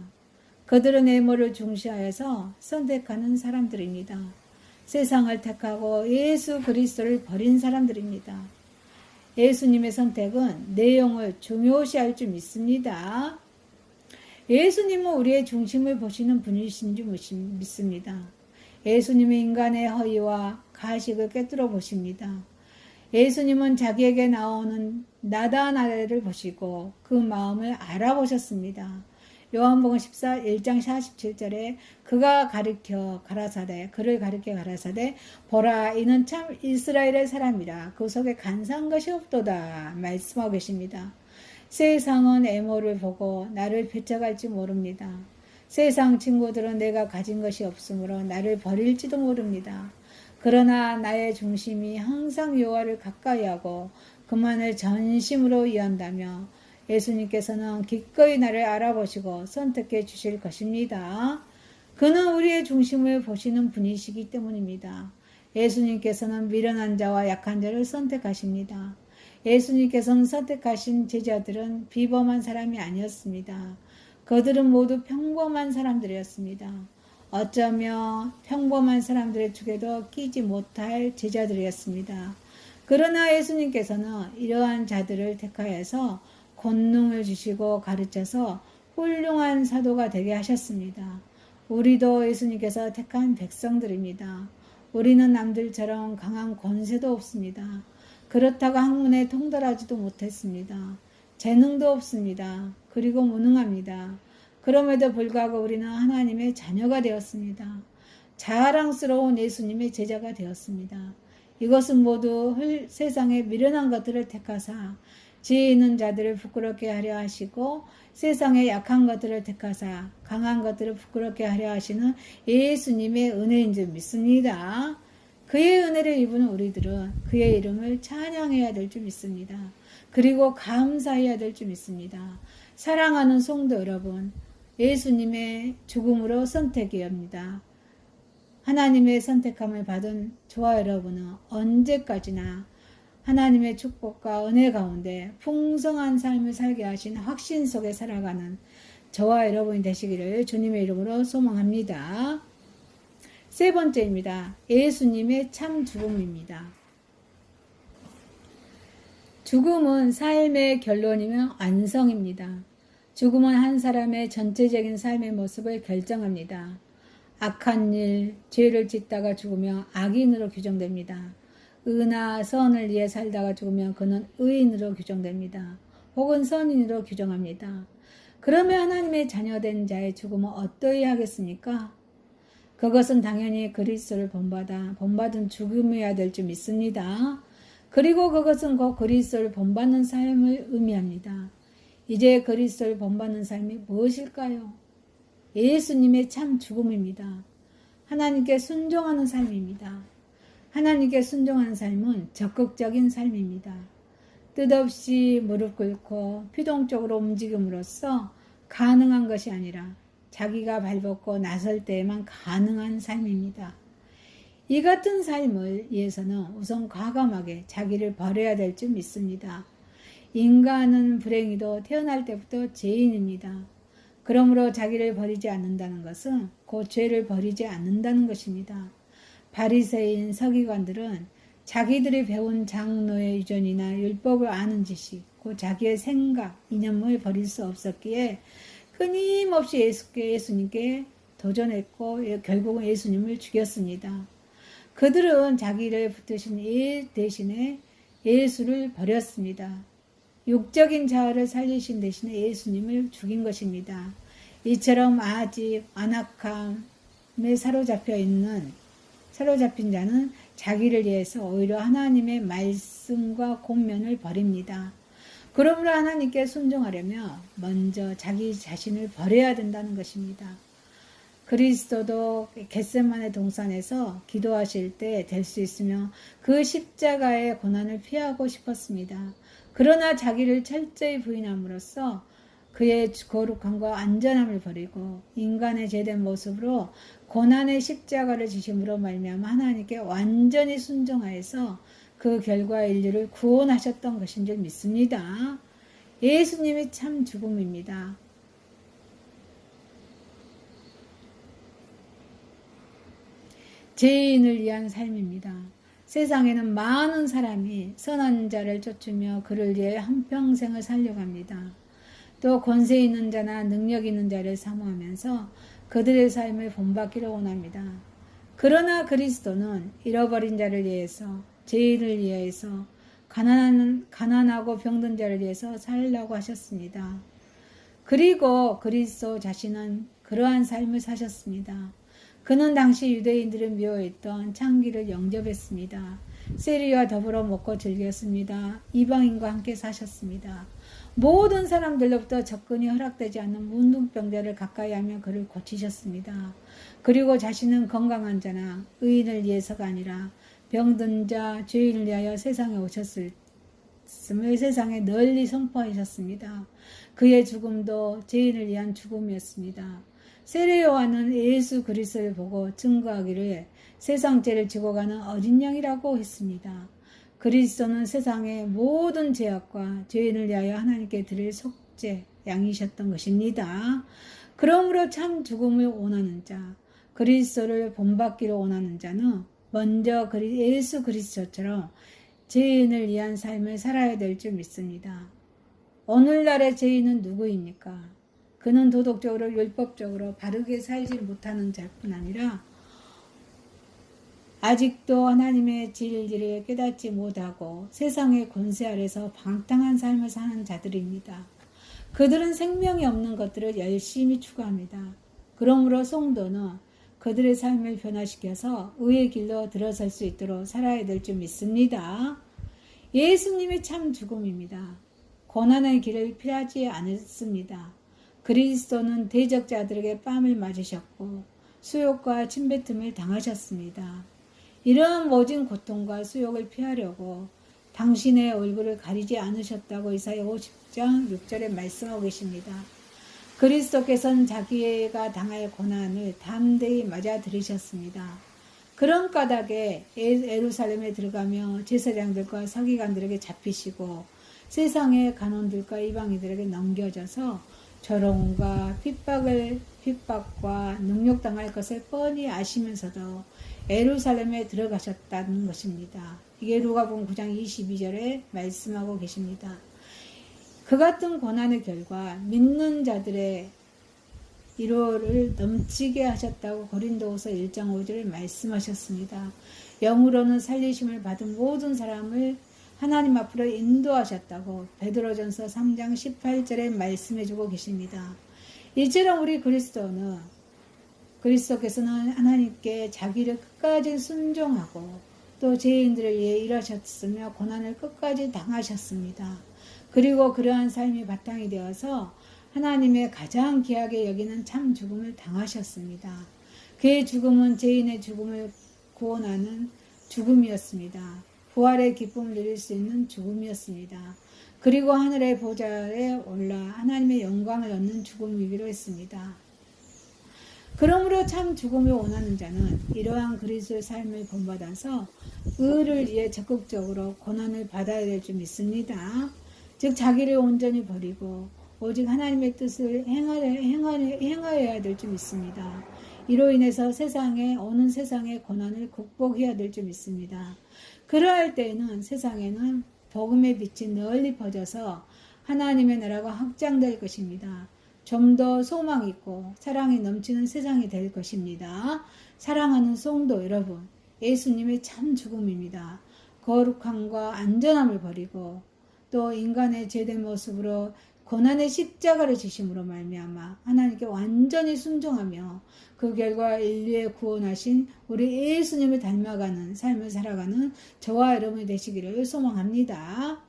그들은 애모를 중시하여서 선택하는 사람들입니다. 세상을 택하고 예수 그리스도를 버린 사람들입니다. 예수님의 선택은 내용을 중요시할 줄 믿습니다. 예수님은 우리의 중심을 보시는 분이신 줄 믿습니다. 예수님은 인간의 허위와 가식을 꿰뚫어 보십니다. 예수님은 자기에게 나오는 나다나엘을 보시고 그 마음을 알아보셨습니다. 요한복음 1장 47절에 그를 가리켜 가라사대 보라 이는 참 이스라엘의 사람이라 그 속에 간사한 것이 없도다 말씀하고 계십니다. 세상은 애모를 보고 나를 배척할지 모릅니다. 세상 친구들은 내가 가진 것이 없으므로 나를 버릴지도 모릅니다. 그러나 나의 중심이 항상 여호와를 가까이하고 그만을 전심으로 위한다며 예수님께서는 기꺼이 나를 알아보시고 선택해 주실 것입니다. 그는 우리의 중심을 보시는 분이시기 때문입니다. 예수님께서는 미련한 자와 약한 자를 선택하십니다. 예수님께서는 선택하신 제자들은 비범한 사람이 아니었습니다. 그들은 모두 평범한 사람들이었습니다. 어쩌면 평범한 사람들의 축에도 끼지 못할 제자들이었습니다. 그러나 예수님께서는 이러한 자들을 택하여서 권능을 주시고 가르쳐서 훌륭한 사도가 되게 하셨습니다. 우리도 예수님께서 택한 백성들입니다. 우리는 남들처럼 강한 권세도 없습니다. 그렇다고 학문에 통달하지도 못했습니다. 재능도 없습니다. 그리고 무능합니다. 그럼에도 불구하고 우리는 하나님의 자녀가 되었습니다. 자랑스러운 예수님의 제자가 되었습니다. 이것은 모두 세상의 미련한 것들을 택하사 지혜 있는 자들을 부끄럽게 하려 하시고 세상의 약한 것들을 택하사 강한 것들을 부끄럽게 하려 하시는 예수님의 은혜인 줄 믿습니다. 그의 은혜를 입은 우리들은 그의 이름을 찬양해야 될 줄 믿습니다. 그리고 감사해야 될 줄 믿습니다. 사랑하는 성도 여러분, 예수님의 죽음으로 선택이옵니다. 하나님의 선택함을 받은 저와 여러분은 언제까지나 하나님의 축복과 은혜 가운데 풍성한 삶을 살게 하신 확신 속에 살아가는 저와 여러분이 되시기를 주님의 이름으로 소망합니다. 세 번째입니다. 예수님의 참 죽음입니다. 죽음은 삶의 결론이며 완성입니다. 죽음은 한 사람의 전체적인 삶의 모습을 결정합니다. 악한 일, 죄를 짓다가 죽으면 악인으로 규정됩니다. 의나 선을 위해 살다가 죽으면 그는 의인으로 규정됩니다. 혹은 선인으로 규정합니다. 그러면 하나님의 자녀된 자의 죽음은 어떠해야 하겠습니까? 그것은 당연히 그리스도를 본받은 죽음이어야 될 줄 믿습니다. 그리고 그것은 곧 그리스도를 본받는 삶을 의미합니다. 이제 그리스도를 본받는 삶이 무엇일까요? 예수님의 참 죽음입니다. 하나님께 순종하는 삶입니다. 하나님께 순종하는 삶은 적극적인 삶입니다. 뜻없이 무릎 꿇고 피동적으로 움직임으로써 가능한 것이 아니라 자기가 발벗고 나설 때에만 가능한 삶입니다. 이 같은 삶을 위해서는 우선 과감하게 자기를 버려야 될 줄 믿습니다. 인간은 불행히도 태어날 때부터 죄인입니다. 그러므로 자기를 버리지 않는다는 것은 그 죄를 버리지 않는다는 것입니다. 바리새인 서기관들은 자기들이 배운 장로의 유전이나 율법을 아는 지식, 그 자기의 생각, 이념을 버릴 수 없었기에 끊임없이 예수님께 도전했고 결국은 예수님을 죽였습니다. 그들은 자기를 붙드신 일 대신에 예수를 버렸습니다. 육적인 자아를 살리신 대신에 예수님을 죽인 것입니다. 이처럼 아직 안악함에 사로잡힌 자는 자기를 위해서 오히려 하나님의 말씀과 권면을 버립니다. 그러므로 하나님께 순종하려면 먼저 자기 자신을 버려야 된다는 것입니다. 그리스도도 겟세마네 동산에서 기도하실 때 될 수 있으면 그 십자가의 고난을 피하고 싶었습니다. 그러나 자기를 철저히 부인함으로써 그의 거룩함과 안전함을 버리고 인간의 제된 모습으로 고난의 십자가를 지심으로 말미암아 하나님께 완전히 순종하여서 그 결과 인류를 구원하셨던 것인 줄 믿습니다. 예수님이 참 죽음입니다. 죄인을 위한 삶입니다. 세상에는 많은 사람이 선한 자를 쫓으며 그를 위해 한평생을 살려갑니다. 또 권세 있는 자나 능력 있는 자를 사모하면서 그들의 삶을 본받기를 원합니다. 그러나 그리스도는 잃어버린 자를 위해서, 죄인을 위해서, 가난하고 병든 자를 위해서 살라고 하셨습니다. 그리고 그리스도 자신은 그러한 삶을 사셨습니다. 그는 당시 유대인들을 미워했던 창기를 영접했습니다. 세리와 더불어 먹고 즐겼습니다. 이방인과 함께 사셨습니다. 모든 사람들로부터 접근이 허락되지 않는 문둥병자를 가까이 하며 그를 고치셨습니다. 그리고 자신은 건강한 자나 의인을 위해서가 아니라 병든 자, 죄인을 위하여 세상에 오셨음을 세상에 널리 선포하셨습니다. 그의 죽음도 죄인을 위한 죽음이었습니다. 세례 요한은 예수 그리스도를 보고 증거하기를 세상 죄를 지고 가는 어린 양이라고 했습니다. 그리스도는 세상의 모든 죄악과 죄인을 위하여 하나님께 드릴 속죄 양이셨던 것입니다. 그러므로 참 죽음을 원하는 자, 그리스도를 본받기를 원하는 자는 먼저 예수 그리스도처럼 죄인을 위한 삶을 살아야 될 줄 믿습니다. 오늘날의 죄인은 누구입니까? 그는 도덕적으로 율법적으로 바르게 살지 못하는 자뿐 아니라 아직도 하나님의 진리를 깨닫지 못하고 세상의 권세 아래서 방탕한 삶을 사는 자들입니다. 그들은 생명이 없는 것들을 열심히 추구합니다. 그러므로 성도는 그들의 삶을 변화시켜서 의의 길로 들어설 수 있도록 살아야 될 줄 믿습니다. 예수님이 참 죽음입니다. 고난의 길을 피하지 않았습니다. 그리스도는 대적자들에게 뺨을 맞으셨고 수욕과 침뱉음을 당하셨습니다. 이러한 모진 고통과 수욕을 피하려고 당신의 얼굴을 가리지 않으셨다고 이사야 50장 6절에 말씀하고 계십니다. 그리스도께서는 자기가 당할 고난을 담대히 맞아들이셨습니다. 그런 까닭에 예루살렘에 들어가며 제사장들과 서기관들에게 잡히시고 세상의 간원들과 이방인들에게 넘겨져서 조롱과 핍박과 능욕당할 것을 뻔히 아시면서도 예루살렘에 들어가셨다는 것입니다. 이게 누가복음 9장 22절에 말씀하고 계십니다. 그 같은 고난의 결과 믿는 자들의 위로를 넘치게 하셨다고 고린도후서 1장 5절에 말씀하셨습니다. 영으로는 살리심을 받은 모든 사람을 하나님 앞으로 인도하셨다고 베드로전서 3장 18절에 말씀해주고 계십니다. 이처럼 우리 그리스도께서는 하나님께 자기를 끝까지 순종하고 또 죄인들을 위해 일하셨으며 고난을 끝까지 당하셨습니다. 그리고 그러한 삶이 바탕이 되어서 하나님의 가장 귀하게 여기는 참 죽음을 당하셨습니다. 그의 죽음은 죄인의 죽음을 구원하는 죽음이었습니다. 부활의 기쁨을 누릴 수 있는 죽음이었습니다. 그리고 하늘의 보좌에 올라 하나님의 영광을 얻는 죽음이기로 했습니다. 그러므로 참 죽음을 원하는 자는 이러한 그리스도의 삶을 본받아서 의를 위해 적극적으로 고난을 받아야 될 줄 믿습니다. 즉 자기를 온전히 버리고 오직 하나님의 뜻을 행하여야 될 줄 믿습니다. 이로 인해서 오는 세상의 고난을 극복해야 될 줄 믿습니다. 그러할 때에는 세상에는 복음의 빛이 널리 퍼져서 하나님의 나라가 확장될 것입니다. 좀 더 소망 있고 사랑이 넘치는 세상이 될 것입니다. 사랑하는 성도 여러분, 예수님의 참 죽음입니다. 거룩함과 안전함을 버리고 또 인간의 죄된 모습으로 고난의 십자가를 지심으로 말미암아 하나님께 완전히 순종하며 그 결과 인류의 구원하신 우리 예수님을 닮아가는 삶을 살아가는 저와 여러분이 되시기를 소망합니다.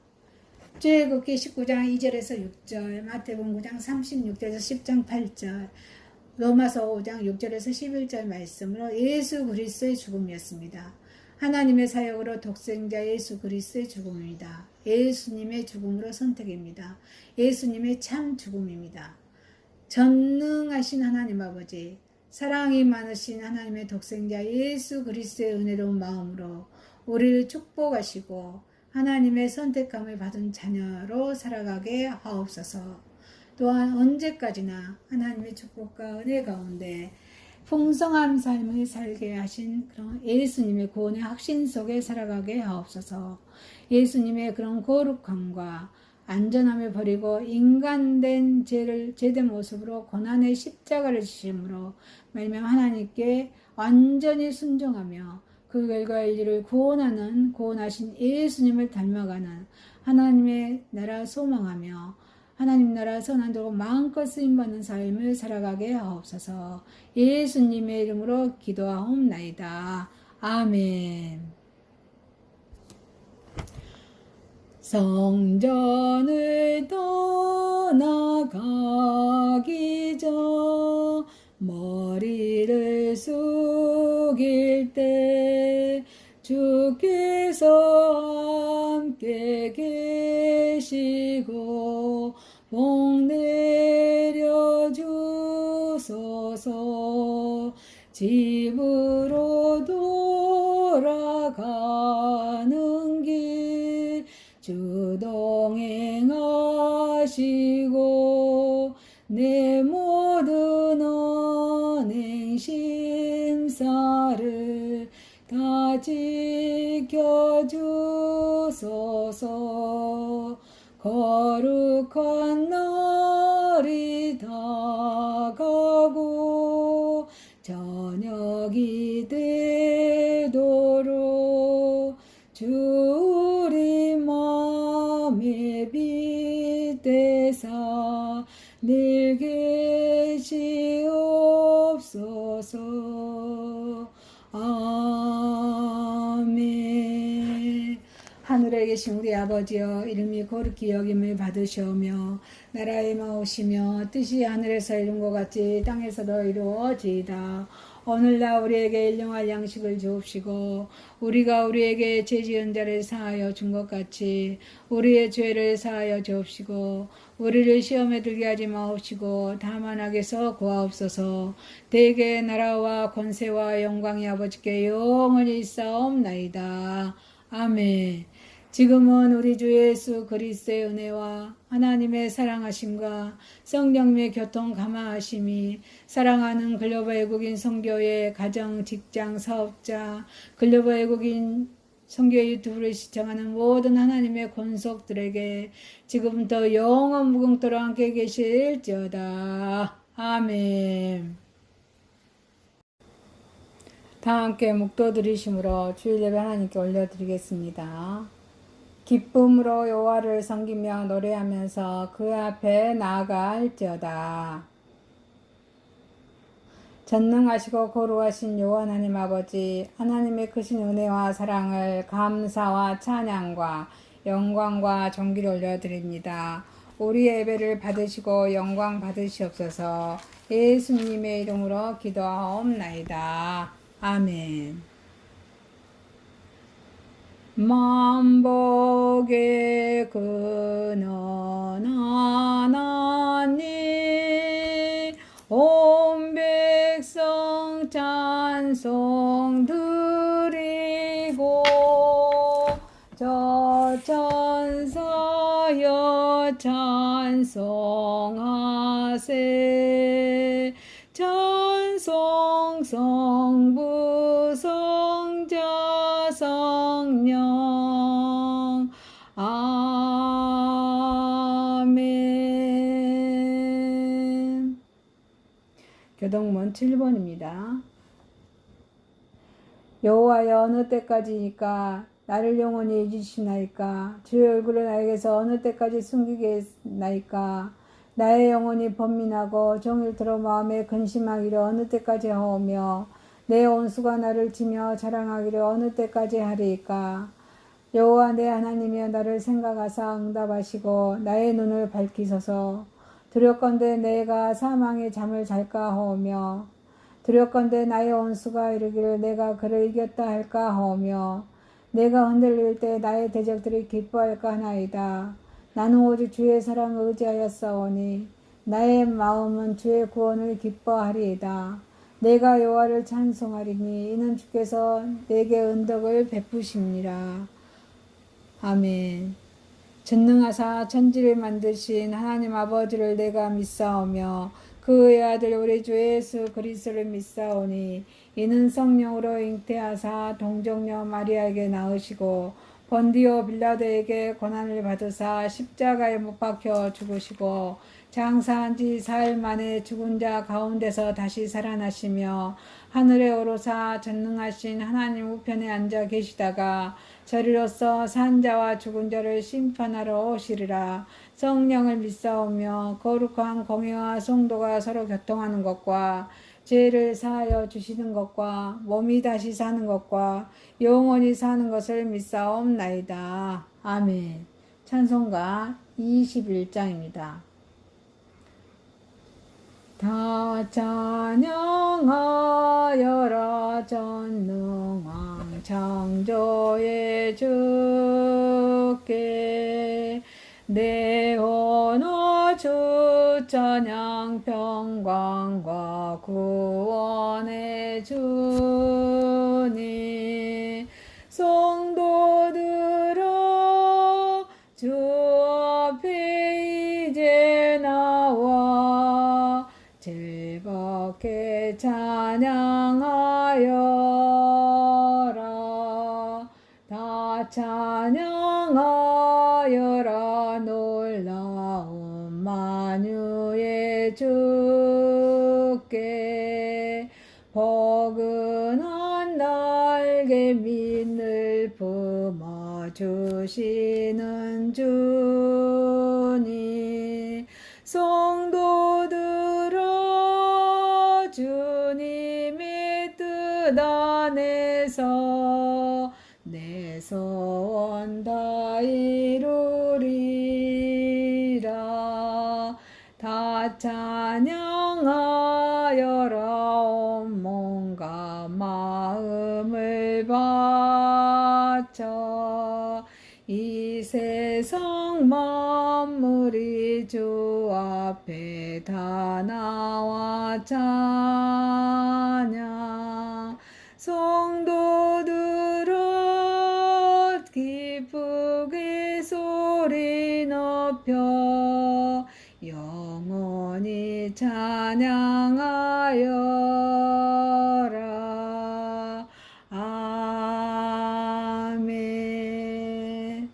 출애굽기 19장 2절에서 6절, 마태복음 9장 36절에서 10장 8절, 로마서 5장 6절에서 11절 말씀으로 예수 그리스도의 죽음이었습니다. 하나님의 사역으로 독생자 예수 그리스도의 죽음입니다. 예수님의 죽음으로 선택입니다. 예수님의 참 죽음입니다. 전능하신 하나님 아버지, 사랑이 많으신 하나님의 독생자 예수 그리스도의 은혜로운 마음으로 우리를 축복하시고 하나님의 선택감을 받은 자녀로 살아가게 하옵소서. 또한 언제까지나 하나님의 축복과 은혜 가운데 풍성한 삶을 살게 하신 그런 예수님의 구원의 확신 속에 살아가게 하옵소서. 예수님의 그런 거룩함과 안전함을 버리고 인간된 죄된 모습으로 고난의 십자가를 지심으로 말미암아 하나님께 완전히 순종하며 그 결과 인류를 구원하신 예수님을 닮아가는 하나님의 나라 소망하며 하나님 나라 선한도로 마음껏 쓰임받는 삶을 살아가게 하옵소서. 예수님의 이름으로 기도하옵나이다. 아멘. 성전을 떠나가기 전 머리를 숙일 때 주께서 함께 계시고 복 내려 주소서. 집으로 돌아가는 길 주 동행하시고 내 모든 언행 심사를 다 지켜주소서. 거룩한 날이 다가고 저녁이 되도록 주 우리 맘에 빛대사 늘 계시옵소서. 아멘. 하늘에 계신 우리 아버지여, 이름이 거룩히 여김을 받으시오며 나라의 마오시며 뜻이 하늘에서 이룬 것 같이 땅에서도 이루어지이다. 오늘날 우리에게 일용할 양식을 주옵시고 우리가 우리에게 죄지은 자를 사하여 준 것 같이 우리의 죄를 사하여 주옵시고 우리를 시험에 들게 하지 마옵시고 다만 악에서 구하옵소서. 대개 나라와 권세와 영광이 아버지께 영원히 있사옵나이다. 아멘. 지금은 우리 주 예수 그리스도의 은혜와 하나님의 사랑하심과 성령님의 교통 감화하심이 사랑하는 글로벌 외국인 선교회 가정, 직장, 사업자, 글로벌 외국인 선교 유튜브를 시청하는 모든 하나님의 권속들에게 지금부터 영원 무궁토록 함께 계실지어다. 아멘. 다 함께 묵도 드리심으로 주일 예배 하나님께 올려드리겠습니다. 기쁨으로 여호와를 섬기며 노래하면서 그 앞에 나아갈지어다. 전능하시고 거룩하신 여호와 하나님 아버지, 하나님의 크신 은혜와 사랑을 감사와 찬양과 영광과 존귀를 올려드립니다. 우리의 예배를 받으시고 영광 받으시옵소서. 예수님의 이름으로 기도하옵나이다. 아멘. 만복의 근원 하나님, 온 백성 찬송 드리고 저 천사여 찬송하세. 찬송 성부 성자 성령. 아멘. 교동문 7번입니다. 여호와여, 어느 때까지니까 나를 영원히 잊으시나이까? 주의 얼굴을 나에게서 어느 때까지 숨기겠나이까? 나의 영혼이 번민하고 종일토록 마음에 근심하기를 어느 때까지 하오며 내 온수가 나를 치며 자랑하기를 어느 때까지 하리이까? 여호와 내 하나님이여, 나를 생각하사 응답하시고 나의 눈을 밝히소서. 두렵건대 내가 사망의 잠을 잘까 하오며 두렵건대 나의 온수가 이르기를 내가 그를 이겼다 할까 하오며 내가 흔들릴 때 나의 대적들이 기뻐할까 하나이다. 나는 오직 주의 사랑을 의지하였사오니 나의 마음은 주의 구원을 기뻐하리이다. 내가 여호와를 찬송하리니 이는 주께서 내게 은덕을 베푸심이라. 아멘. 전능하사 천지를 만드신 하나님 아버지를 내가 믿사오며 그의 아들 우리 주 예수 그리스도를 믿사오니 이는 성령으로 잉태하사 동정녀 마리아에게 낳으시고 본디오 빌라도에게 고난을 받으사 십자가에 못 박혀 죽으시고 장사한 지 4일 만에 죽은 자 가운데서 다시 살아나시며 하늘에 오르사 전능하신 하나님 우편에 앉아 계시다가 저리로서 산 자와 죽은 자를 심판하러 오시리라. 성령을 믿사오며 거룩한 공회와 성도가 서로 교통하는 것과 죄를 사하여 주시는 것과 몸이 다시 사는 것과 영원히 사는 것을 믿사옵나이다. 아멘. 찬송가 21장입니다. 다 찬양하여라 전능한 창조의 주께 내 언어 주 찬양 평강과 구원의 주님 성도들아 주 앞에 이제 나와 즐겁게 찬양하여라. 다 찬양하여라. 만유의 주께 포근한 날개 민을 품어주시는 주님 성도들아 주님의 뜻 안에서 내 소원 다 이루리라 다 찬양하여라 온 몸과 마음을 바쳐 이 세상 만물이 주 앞에 다 나와 찬양 성도들아 기쁘게 소리 높여 영원히 찬양하여라. 아멘.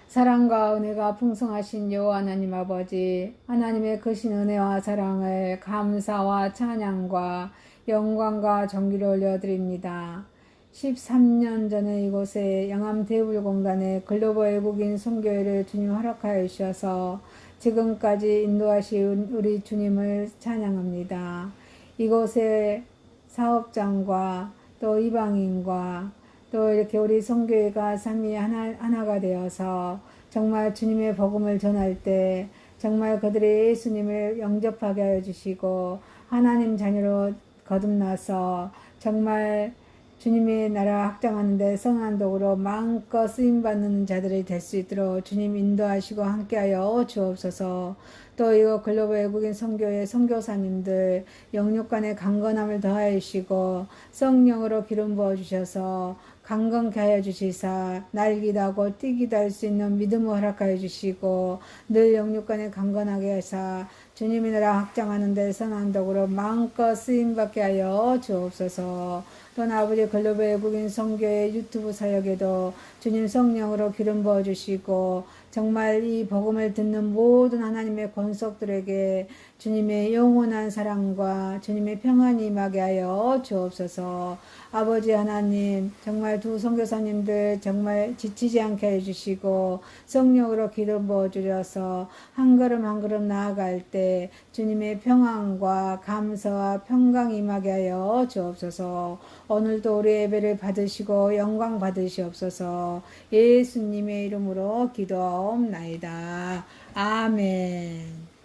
사랑과 은혜가 풍성하신 여호와 하나님 아버지, 하나님의 크신 은혜와 사랑을 감사와 찬양과 영광과 존귀를 올려드립니다. 13년 전에 이곳에 영암대불공단의 글로벌 외국인 선교회를 주님 허락하여 주셔서 지금까지 인도하신 우리 주님을 찬양합니다. 이곳에 사업장과 또 이방인과 또 이렇게 우리 선교회가 삼위 하나가 되어서 정말 주님의 복음을 전할 때 정말 그들이 예수님을 영접하게 하여 주시고 하나님 자녀로 거듭나서 정말 주님의 나라 확장하는 데 선한 도구로 마음껏 쓰임받는 자들이 될 수 있도록 주님 인도하시고 함께하여 주옵소서. 또 이거 글로벌 외국인 선교회 선교사님들 영육간의 강건함을 더하여 주시고 성령으로 기름 부어 주셔서 강건케 하여 주시사 날기도 하고 뛰기도 할 수 있는 믿음을 허락하여 주시고 늘 영육간에 강건하게 하사 주님의 나라 확장하는 데 선한 도구로 마음껏 쓰임받게 하여 주옵소서. 또한 아버지 글로벌 외국인 선교회 유튜브 사역에도 주님 성령으로 기름 부어주시고 정말 이 복음을 듣는 모든 하나님의 권속들에게 주님의 영원한 사랑과 주님의 평안이 임하게 하여 주옵소서. 아버지 하나님 정말 두 선교사님들 정말 지치지 않게 해주시고 성령으로 기름 부어주셔서 한 걸음 한 걸음 나아갈 때 주님의 평안과 감사와 평강이 임하게 하여 주옵소서. 오늘도 우리 예배를 받으시고 영광 받으시옵소서. 예수님의 이름으로 기도하옵나이다. 아멘.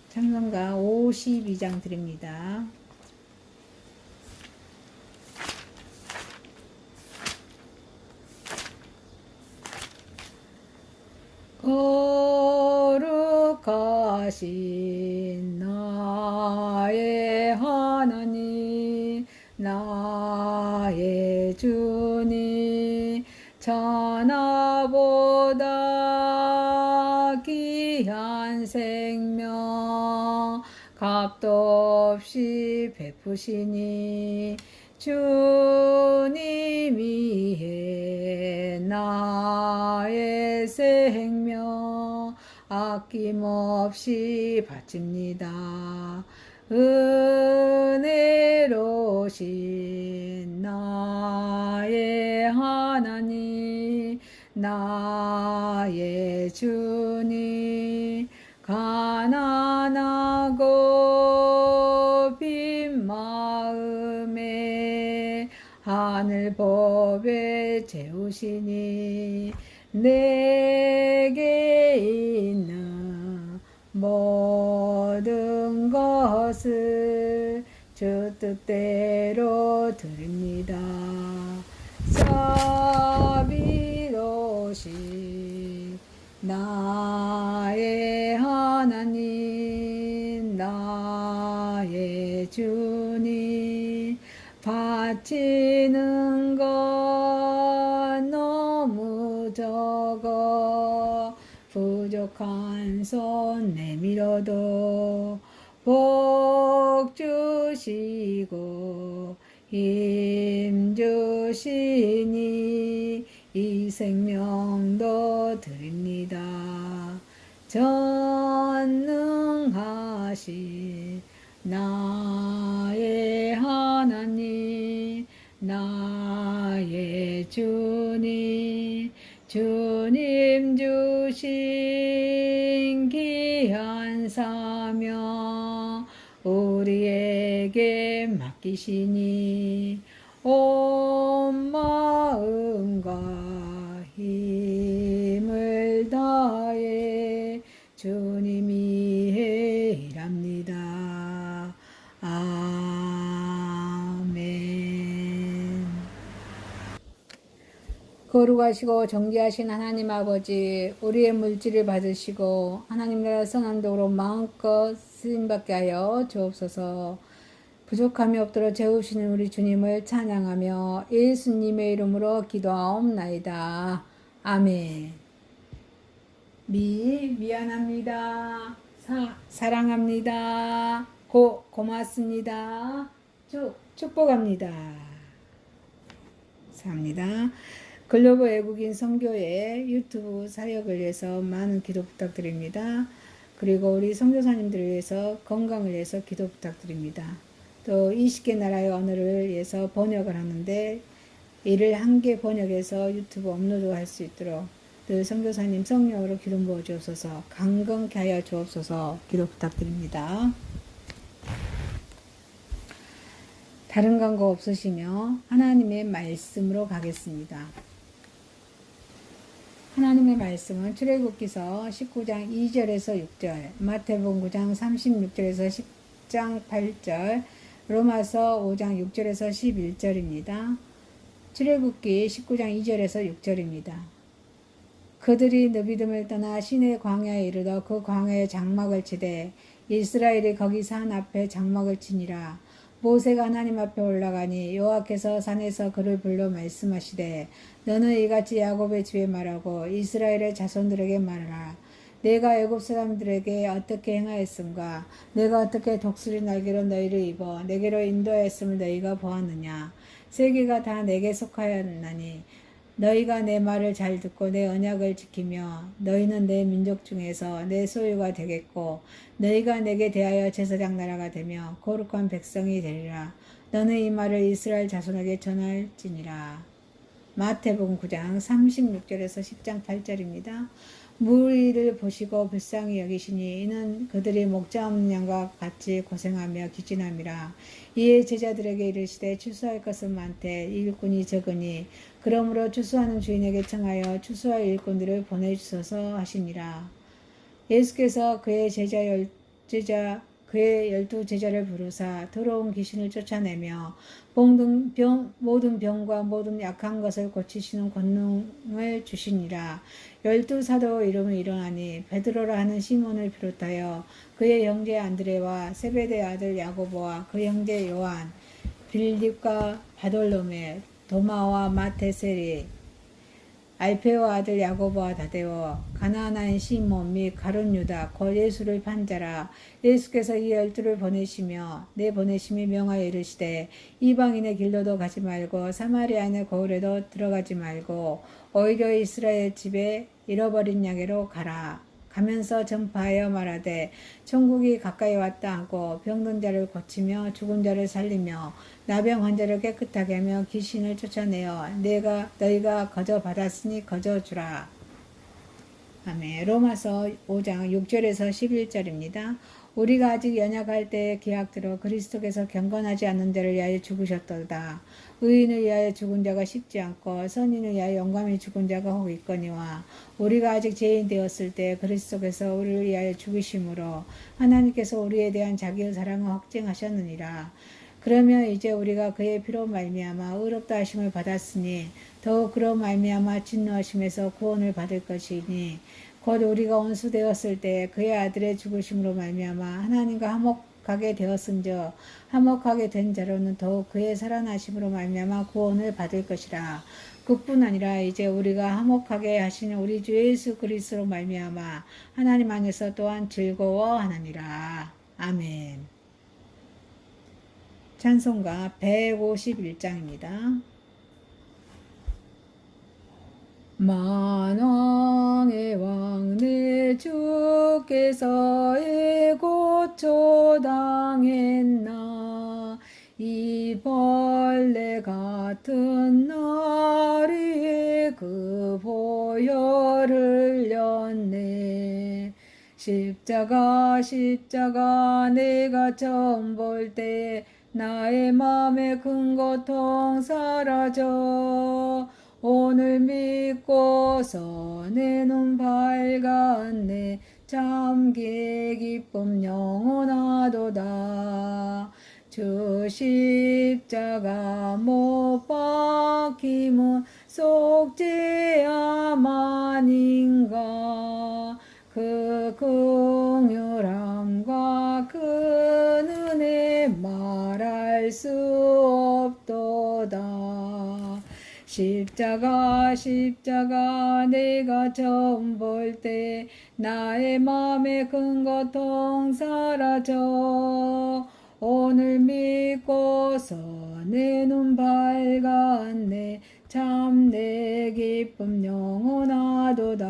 찬송가 52장 드립니다. 거룩하신 나의 하나님 나의 주님 천하보다 귀한 생명 값도 없이 베푸시니 주님 위해 나의 생명 아낌없이 바칩니다. 은혜로우신 나의 하나님 나의 주님 가난하고 빈 마음에 하늘 법에 채우시니 내게 있는 모든 것을 주 뜻대로 드립니다. 자비로우신 나의 하나님 나의 주님 바치는 것 너무 적어 부족한 손 내밀어도 복 주시고 힘 주시니 이 생명도 드립니다. 전능하신 나의 하나님, 나의 주님, 주님 주신 귀한 사명 우리에게 맡기시니 온 마음과 힘을 다해 주님이 일합니다. 아멘. 거룩하시고 정죄하신 하나님 아버지, 우리의 물질을 받으시고 하나님 나라 선한독으로 마음껏 쓰임받게 하여 주옵소서. 부족함이 없도록 재우시는 우리 주님을 찬양하며 예수님의 이름으로 기도하옵나이다. 아멘. 미안합니다. 사랑합니다. 고맙습니다. 축복합니다. 감사합니다. 글로벌 외국인 선교회 유튜브 사역을 위해서 많은 기도 부탁드립니다. 그리고 우리 선교사님들을 위해서 건강을 위해서 기도 부탁드립니다. 또 20개 나라의 언어를 위해서 번역을 하는데 이를 한 개 번역해서 유튜브 업로드할 수 있도록 늘 선교사님 성령으로 기름 부어 주옵소서. 강건케 하여 주옵소서. 기도 부탁드립니다. 다른 광고 없으시며 하나님의 말씀으로 가겠습니다. 하나님의 말씀은 출애굽기서 19장 2절에서 6절, 마태복음 9장 36절에서 10장 8절, 로마서 5장 6절에서 11절입니다. 출애굽기 19장 2절에서 6절입니다. 그들이 느비딤을 떠나 시내 광야에 이르러 그 광야에 장막을 치되 이스라엘이 거기 산 앞에 장막을 치니라. 모세가 하나님 앞에 올라가니 여호와께서 산에서 그를 불러 말씀하시되 너는 이같이 야곱의 집에 말하고 이스라엘의 자손들에게 말하라. 내가 애굽 사람들에게 어떻게 행하였음과 내가 어떻게 독수리 날개로 너희를 입어 내게로 인도하였음을 너희가 보았느냐. 세계가 다 내게 속하였나니 너희가 내 말을 잘 듣고 내 언약을 지키며 너희는 내 민족 중에서 내 소유가 되겠고 너희가 내게 대하여 제사장 나라가 되며 거룩한 백성이 되리라. 너는 이 말을 이스라엘 자손에게 전할지니라. 마태복음 9장 36절에서 10장 8절입니다. 무리를 보시고 불쌍히 여기시니 이는 그들이 목자 없는 양과 같이 고생하며 기진함이라. 이에 제자들에게 이르시되 추수할 것은 많되 일꾼이 적으니 그러므로 추수하는 주인에게 청하여 추수할 일꾼들을 보내주소서 하시니라. 예수께서 그의 12제자를 부르사 더러운 귀신을 쫓아내며 모든 병과 모든 약한 것을 고치시는 권능을 주시니라. 12사도 이름을 일어나니 베드로라 하는 시몬을 비롯하여 그의 형제 안드레와 세베대의 아들 야고보와 그 형제 요한, 빌립과 바돌로메, 도마와 마테세리, 알페오 아들 야고보와 다데오, 가나안인 시몬 및 가룟 유다, 곧 예수를 판 자라. 예수께서 이 12를 보내시며 내 보내심이 명하여 이르시되 이방인의 길로도 가지 말고 사마리아인의 거울에도 들어가지 말고 오히려 이스라엘 집에 잃어버린 양에로 가라. 가면서 전파하여 말하되 천국이 가까이 왔다 하고 병든 자를 고치며 죽은 자를 살리며 나병 환자를 깨끗하게 하며 귀신을 쫓아내어 너희가 거저 받았으니 거저 주라. 아멘. 로마서 5장 6절에서 11절입니다. 우리가 아직 연약할 때에 기약들어 그리스도께서 경건하지 않는 자를 위하여 죽으셨도다. 의인을 위하여 죽은 자가 쉽지 않고 선인을 위하여 영감히 죽은 자가 혹 있거니와 우리가 아직 죄인 되었을 때 그리스도께서 우리를 위하여 죽으심으로 하나님께서 우리에 대한 자기의 사랑을 확증하셨느니라. 그러면 이제 우리가 그의 피로 말미암아 의롭다 하심을 받았으니 더욱 그로 말미암아 진노하심에서 구원을 받을 것이니 곧 우리가 원수되었을 때 그의 아들의 죽으심으로 말미암아 하나님과 화목하게 되었은즉 화목하게 된 자로는 더욱 그의 살아나심으로 말미암아 구원을 받을 것이라. 그뿐 아니라 이제 우리가 화목하게 하시는 우리 주 예수 그리스도로 말미암아 하나님 안에서 또한 즐거워하느니라. 아멘. 찬송가 151장입니다. 만왕의 왕 내 주 주께서 애고초 당했나 이 벌레 같은 나리에 그 보혈을 흘렸네. 십자가 내가 처음 볼 때 나의 맘에 큰 고통 사라져 오늘 믿고서 내 눈 밝았네. 참 기쁨 영원하도다. 주 십자가 못 박힘은 속죄야만인가. 그 긍휼함과 그 은혜 말할 수 없도다. 십자가 내가 처음 볼 때 나의 맘에 큰 고통 사라져 오늘 믿고서 내 눈 밝았네. 참 내 기쁨 영원하도다.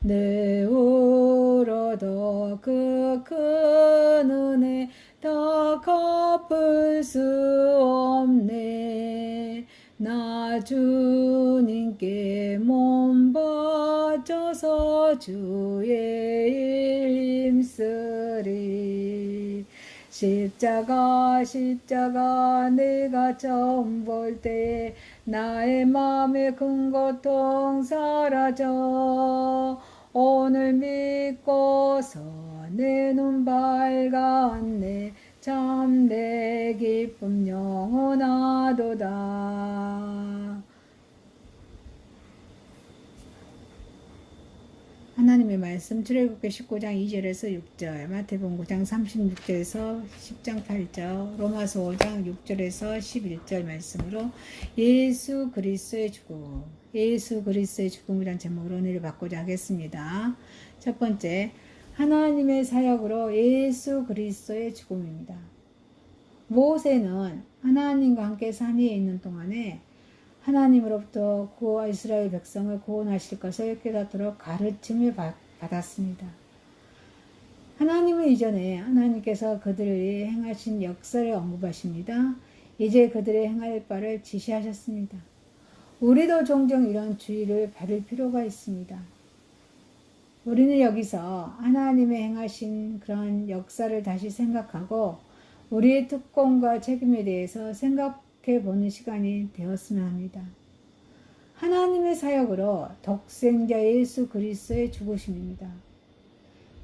내 울어도 그 큰 은혜 다 갚을 수 없네. 나 주님께 몸 바쳐서 주의 일 힘쓰리. 십자가 내가 처음 볼 때 나의 맘에 큰 고통 사라져 오늘 믿고서 내 눈 밝았네. 참 내 기쁨 영원하도다. 하나님의 말씀 출애굽기 19장 2절에서 6절, 마태복음 9장 36절에서 10장 8절, 로마서 5장 6절에서 11절 말씀으로 예수 그리스도의 죽음이란 제목으로 은혜를 받고자 하겠습니다. 첫 번째, 하나님의 사역으로 예수 그리스도의 죽음입니다. 모세는 하나님과 함께 산 위에 있는 동안에 하나님으로부터 이스라엘 백성을 구원하실 것을 깨닫도록 가르침을 받았습니다. 하나님은 이전에 하나님께서 그들이 행하신 역사를 언급하십니다. 이제 그들의 행할 바를 지시하셨습니다. 우리도 종종 이런 주의를 받을 필요가 있습니다. 우리는 여기서 하나님의 행하신 그런 역사를 다시 생각하고 우리의 특권과 책임에 대해서 생각해보는 시간이 되었으면 합니다. 하나님의 사역으로 독생자 예수 그리스도의 죽으심입니다.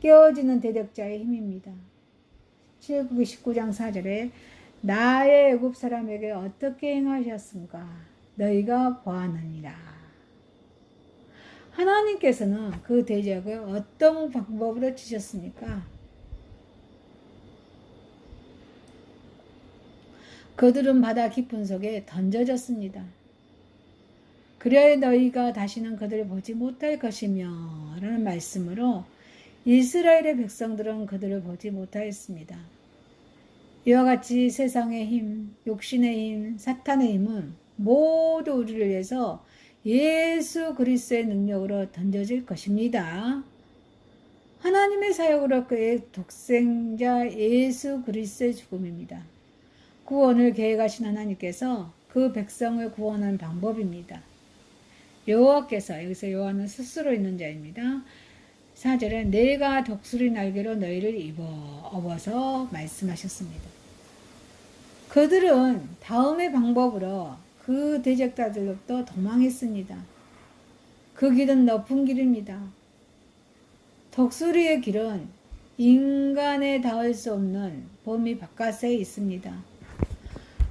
깨어지는 대적자의 힘입니다. 출애굽기 19장 4절에 나의 애굽 사람에게 어떻게 행하셨습니까? 너희가 보았느니라. 하나님께서는 그 대적을 어떤 방법으로 치셨습니까? 그들은 바다 깊은 속에 던져졌습니다. 그래야 너희가 다시는 그들을 보지 못할 것이며 라는 말씀으로 이스라엘의 백성들은 그들을 보지 못하였습니다. 이와 같이 세상의 힘, 욕심의 힘, 사탄의 힘은 모두 우리를 위해서 예수 그리스도의 능력으로 던져질 것입니다. 하나님의 사역으로 그의 독생자 예수 그리스도의 죽음입니다. 구원을 계획하신 하나님께서 그 백성을 구원하는 방법입니다. 여호와께서, 여기서 여호와는 스스로 있는 자입니다. 4절에 내가 독수리 날개로 너희를 업어서 말씀하셨습니다. 그들은 다음의 방법으로 그 대적자들로부터 도망했습니다. 그 길은 높은 길입니다. 독수리의 길은 인간에 닿을 수 없는 범위 바깥에 있습니다.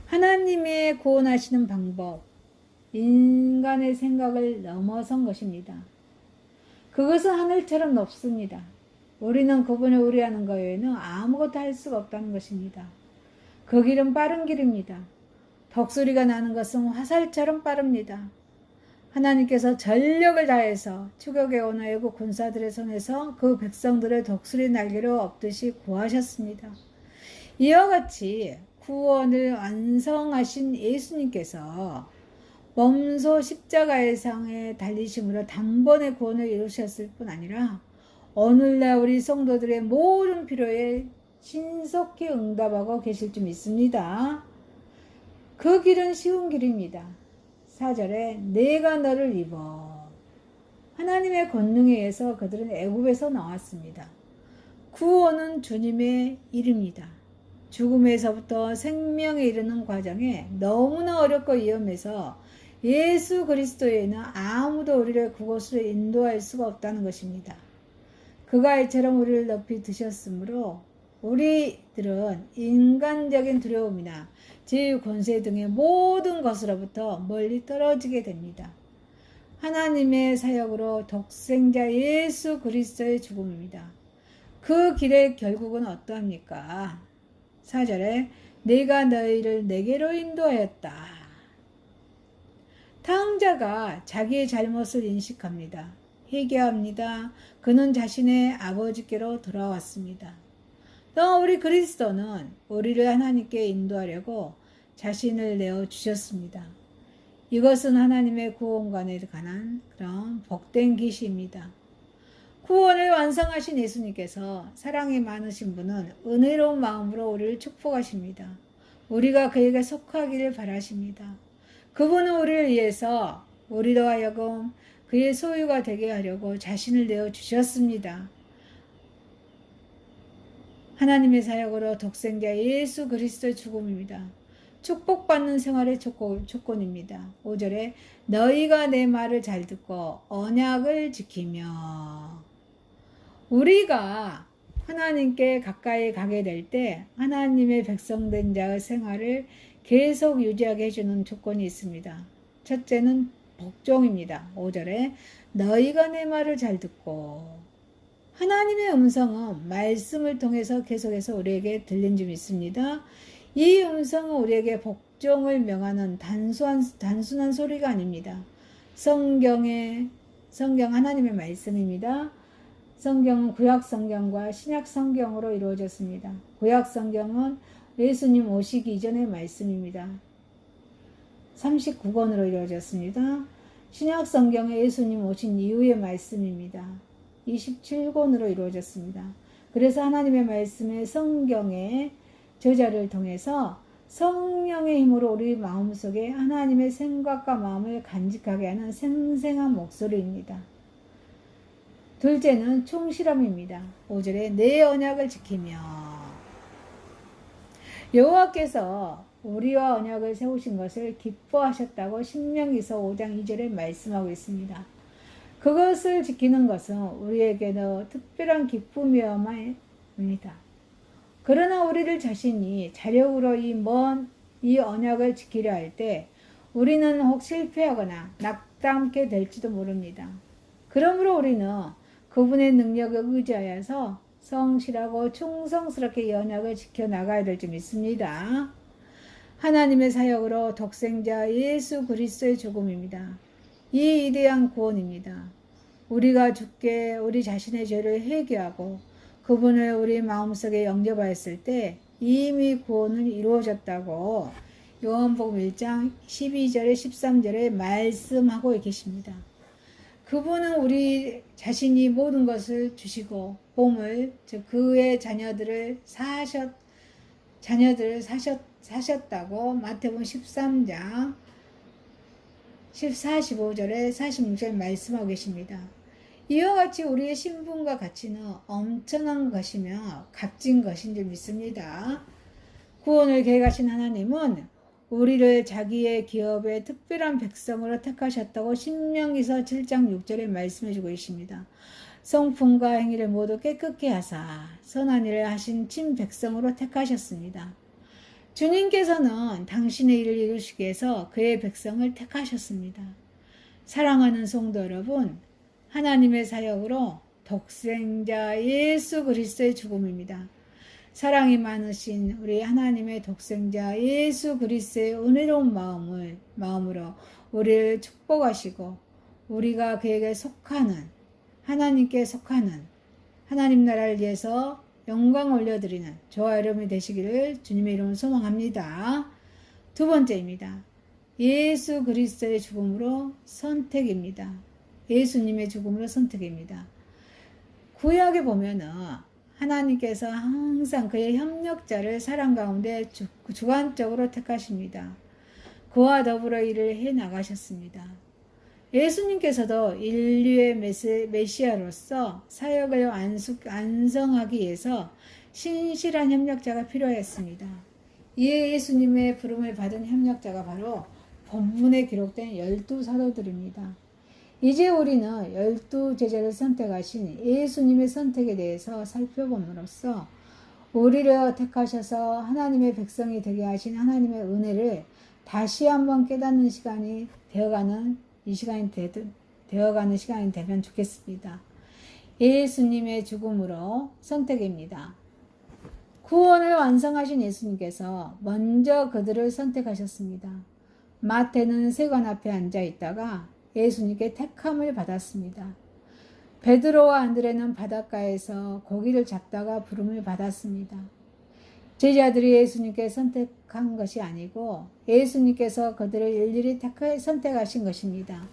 하나님의 구원하시는 방법, 인간의 생각을 넘어선 것입니다. 그것은 하늘처럼 높습니다. 우리는 그분을 의뢰하는 것 외에는 아무것도 할 수가 없다는 것입니다. 그 길은 빠른 길입니다. 독수리가 나는 것은 화살처럼 빠릅니다. 하나님께서 전력을 다해서 추격해 오는 애국 군사들의 손에서 그 백성들을 독수리 날개로 업듯이 구하셨습니다. 이와 같이 구원을 완성하신 예수님께서 몸소 십자가의 상에 달리심으로 단번에 구원을 이루셨을 뿐 아니라 오늘날 우리 성도들의 모든 필요에 신속히 응답하고 계실 줄 믿습니다. 그 길은 쉬운 길입니다. 4절에 내가 너를 입어. 하나님의 권능에 의해서 그들은 애굽에서 나왔습니다. 구원은 주님의 일입니다. 죽음에서부터 생명에 이르는 과정에 너무나 어렵고 위험해서 예수 그리스도에는 아무도 우리를 그곳으로 인도할 수가 없다는 것입니다. 그가 이처럼 우리를 높이 드셨으므로 우리들은 인간적인 두려움이나 제유 권세 등의 모든 것으로부터 멀리 떨어지게 됩니다. 하나님의 사역으로 독생자 예수 그리스도의 죽음입니다. 그 길의 결국은 어떠합니까? 4절에 내가 너희를 내게로 인도하였다. 탕자가 자기의 잘못을 인식합니다. 회개합니다. 그는 자신의 아버지께로 돌아왔습니다. 또 우리 그리스도는 우리를 하나님께 인도하려고 자신을 내어주셨습니다. 이것은 하나님의 구원관에 관한 그런 복된 계시입니다. 구원을 완성하신 예수님께서 사랑이 많으신 분은 은혜로운 마음으로 우리를 축복하십니다. 우리가 그에게 속하기를 바라십니다. 그분은 우리를 위해서 우리로 하여금 그의 소유가 되게 하려고 자신을 내어주셨습니다. 하나님의 사역으로 독생자 예수 그리스도의 죽음입니다. 축복받는 생활의 조건입니다. 5절에 너희가 내 말을 잘 듣고 언약을 지키며. 우리가 하나님께 가까이 가게 될 때 하나님의 백성된 자의 생활을 계속 유지하게 해주는 조건이 있습니다. 첫째는 복종입니다. 5절에 너희가 내 말을 잘 듣고. 하나님의 음성은 말씀을 통해서 계속해서 우리에게 들린 줄 믿습니다. 이 음성은 우리에게 복종을 명하는 단순한 소리가 아닙니다. 성경 하나님의 말씀입니다. 성경은 구약 성경과 신약 성경으로 이루어졌습니다. 구약 성경은 예수님 오시기 이전의 말씀입니다. 39권으로 이루어졌습니다. 신약 성경은 예수님 오신 이후의 말씀입니다. 27권으로 이루어졌습니다. 그래서 하나님의 말씀의 성경의 저자를 통해서 성령의 힘으로 우리 마음속에 하나님의 생각과 마음을 간직하게 하는 생생한 목소리입니다. 둘째는 충실함입니다. 5절에 내 언약을 지키며. 여호와께서 우리와 언약을 세우신 것을 기뻐하셨다고 신명기서 5장 2절에 말씀하고 있습니다. 그것을 지키는 것은 우리에게도 특별한 기쁨이어야만 합니다. 그러나 우리를 자신이 자력으로 이 언약을 지키려 할 때 우리는 혹 실패하거나 낙담케 될지도 모릅니다. 그러므로 우리는 그분의 능력을 의지하여서 성실하고 충성스럽게 이 언약을 지켜나가야 될 줄 믿습니다. 하나님의 사역으로 독생자 예수 그리스도의 죽음입니다. 이 위대한 구원입니다. 우리가 주께 우리 자신의 죄를 회개하고 그분을 우리 마음속에 영접하였을 때 이미 구원은 이루어졌다고 요한복음 1장 12절에 13절에 말씀하고 계십니다. 그분은 우리 자신이 모든 것을 주시고 보물, 즉 그의 자녀들을 사셨다고 마태복음 13장 45절에 46절 말씀하고 계십니다. 이와 같이 우리의 신분과 가치는 엄청난 것이며 값진 것인 줄 믿습니다. 구원을 계획하신 하나님은 우리를 자기의 기업의 특별한 백성으로 택하셨다고 신명기서 7장 6절에 말씀해 주고 계십니다. 성품과 행위를 모두 깨끗게 하사 선한 일을 하신 친 백성으로 택하셨습니다. 주님께서는 당신의 일을 이루시기 위해서 그의 백성을 택하셨습니다. 사랑하는 성도 여러분, 하나님의 사역으로 독생자 예수 그리스도의 죽음입니다. 사랑이 많으신 우리 하나님의 독생자 예수 그리스도의 은혜로운 마음으로 우리를 축복하시고 우리가 그에게 속하는 하나님께 속하는 하나님 나라를 위해서 영광 올려드리는 저와 여러분이 되시기를 주님의 이름으로 소망합니다. 두 번째입니다. 예수 그리스도의 죽음으로 선택입니다. 예수님의 죽음으로 선택입니다. 구약에 보면은 하나님께서 항상 그의 협력자를 사람 가운데 주관적으로 택하십니다. 그와 더불어 일을 해 나가셨습니다. 예수님께서도 인류의 메시아로서 사역을 완성하기 위해서 신실한 협력자가 필요했습니다. 이에 예수님의 부름을 받은 협력자가 바로 본문에 기록된 12사도들입니다. 이제 우리는 12제자를 선택하신 예수님의 선택에 대해서 살펴봄으로써 우리를 택하셔서 하나님의 백성이 되게 하신 하나님의 은혜를 다시 한번 깨닫는 시간이 되어가는 시간이 되면 좋겠습니다. 예수님의 죽음으로 선택입니다. 구원을 완성하신 예수님께서 먼저 그들을 선택하셨습니다. 마태는 세관 앞에 앉아 있다가 예수님께 택함을 받았습니다. 베드로와 안드레는 바닷가에서 고기를 잡다가 부름을 받았습니다. 제자들이 예수님께 선택한 것이 아니고 예수님께서 그들을 일일이 선택하신 것입니다.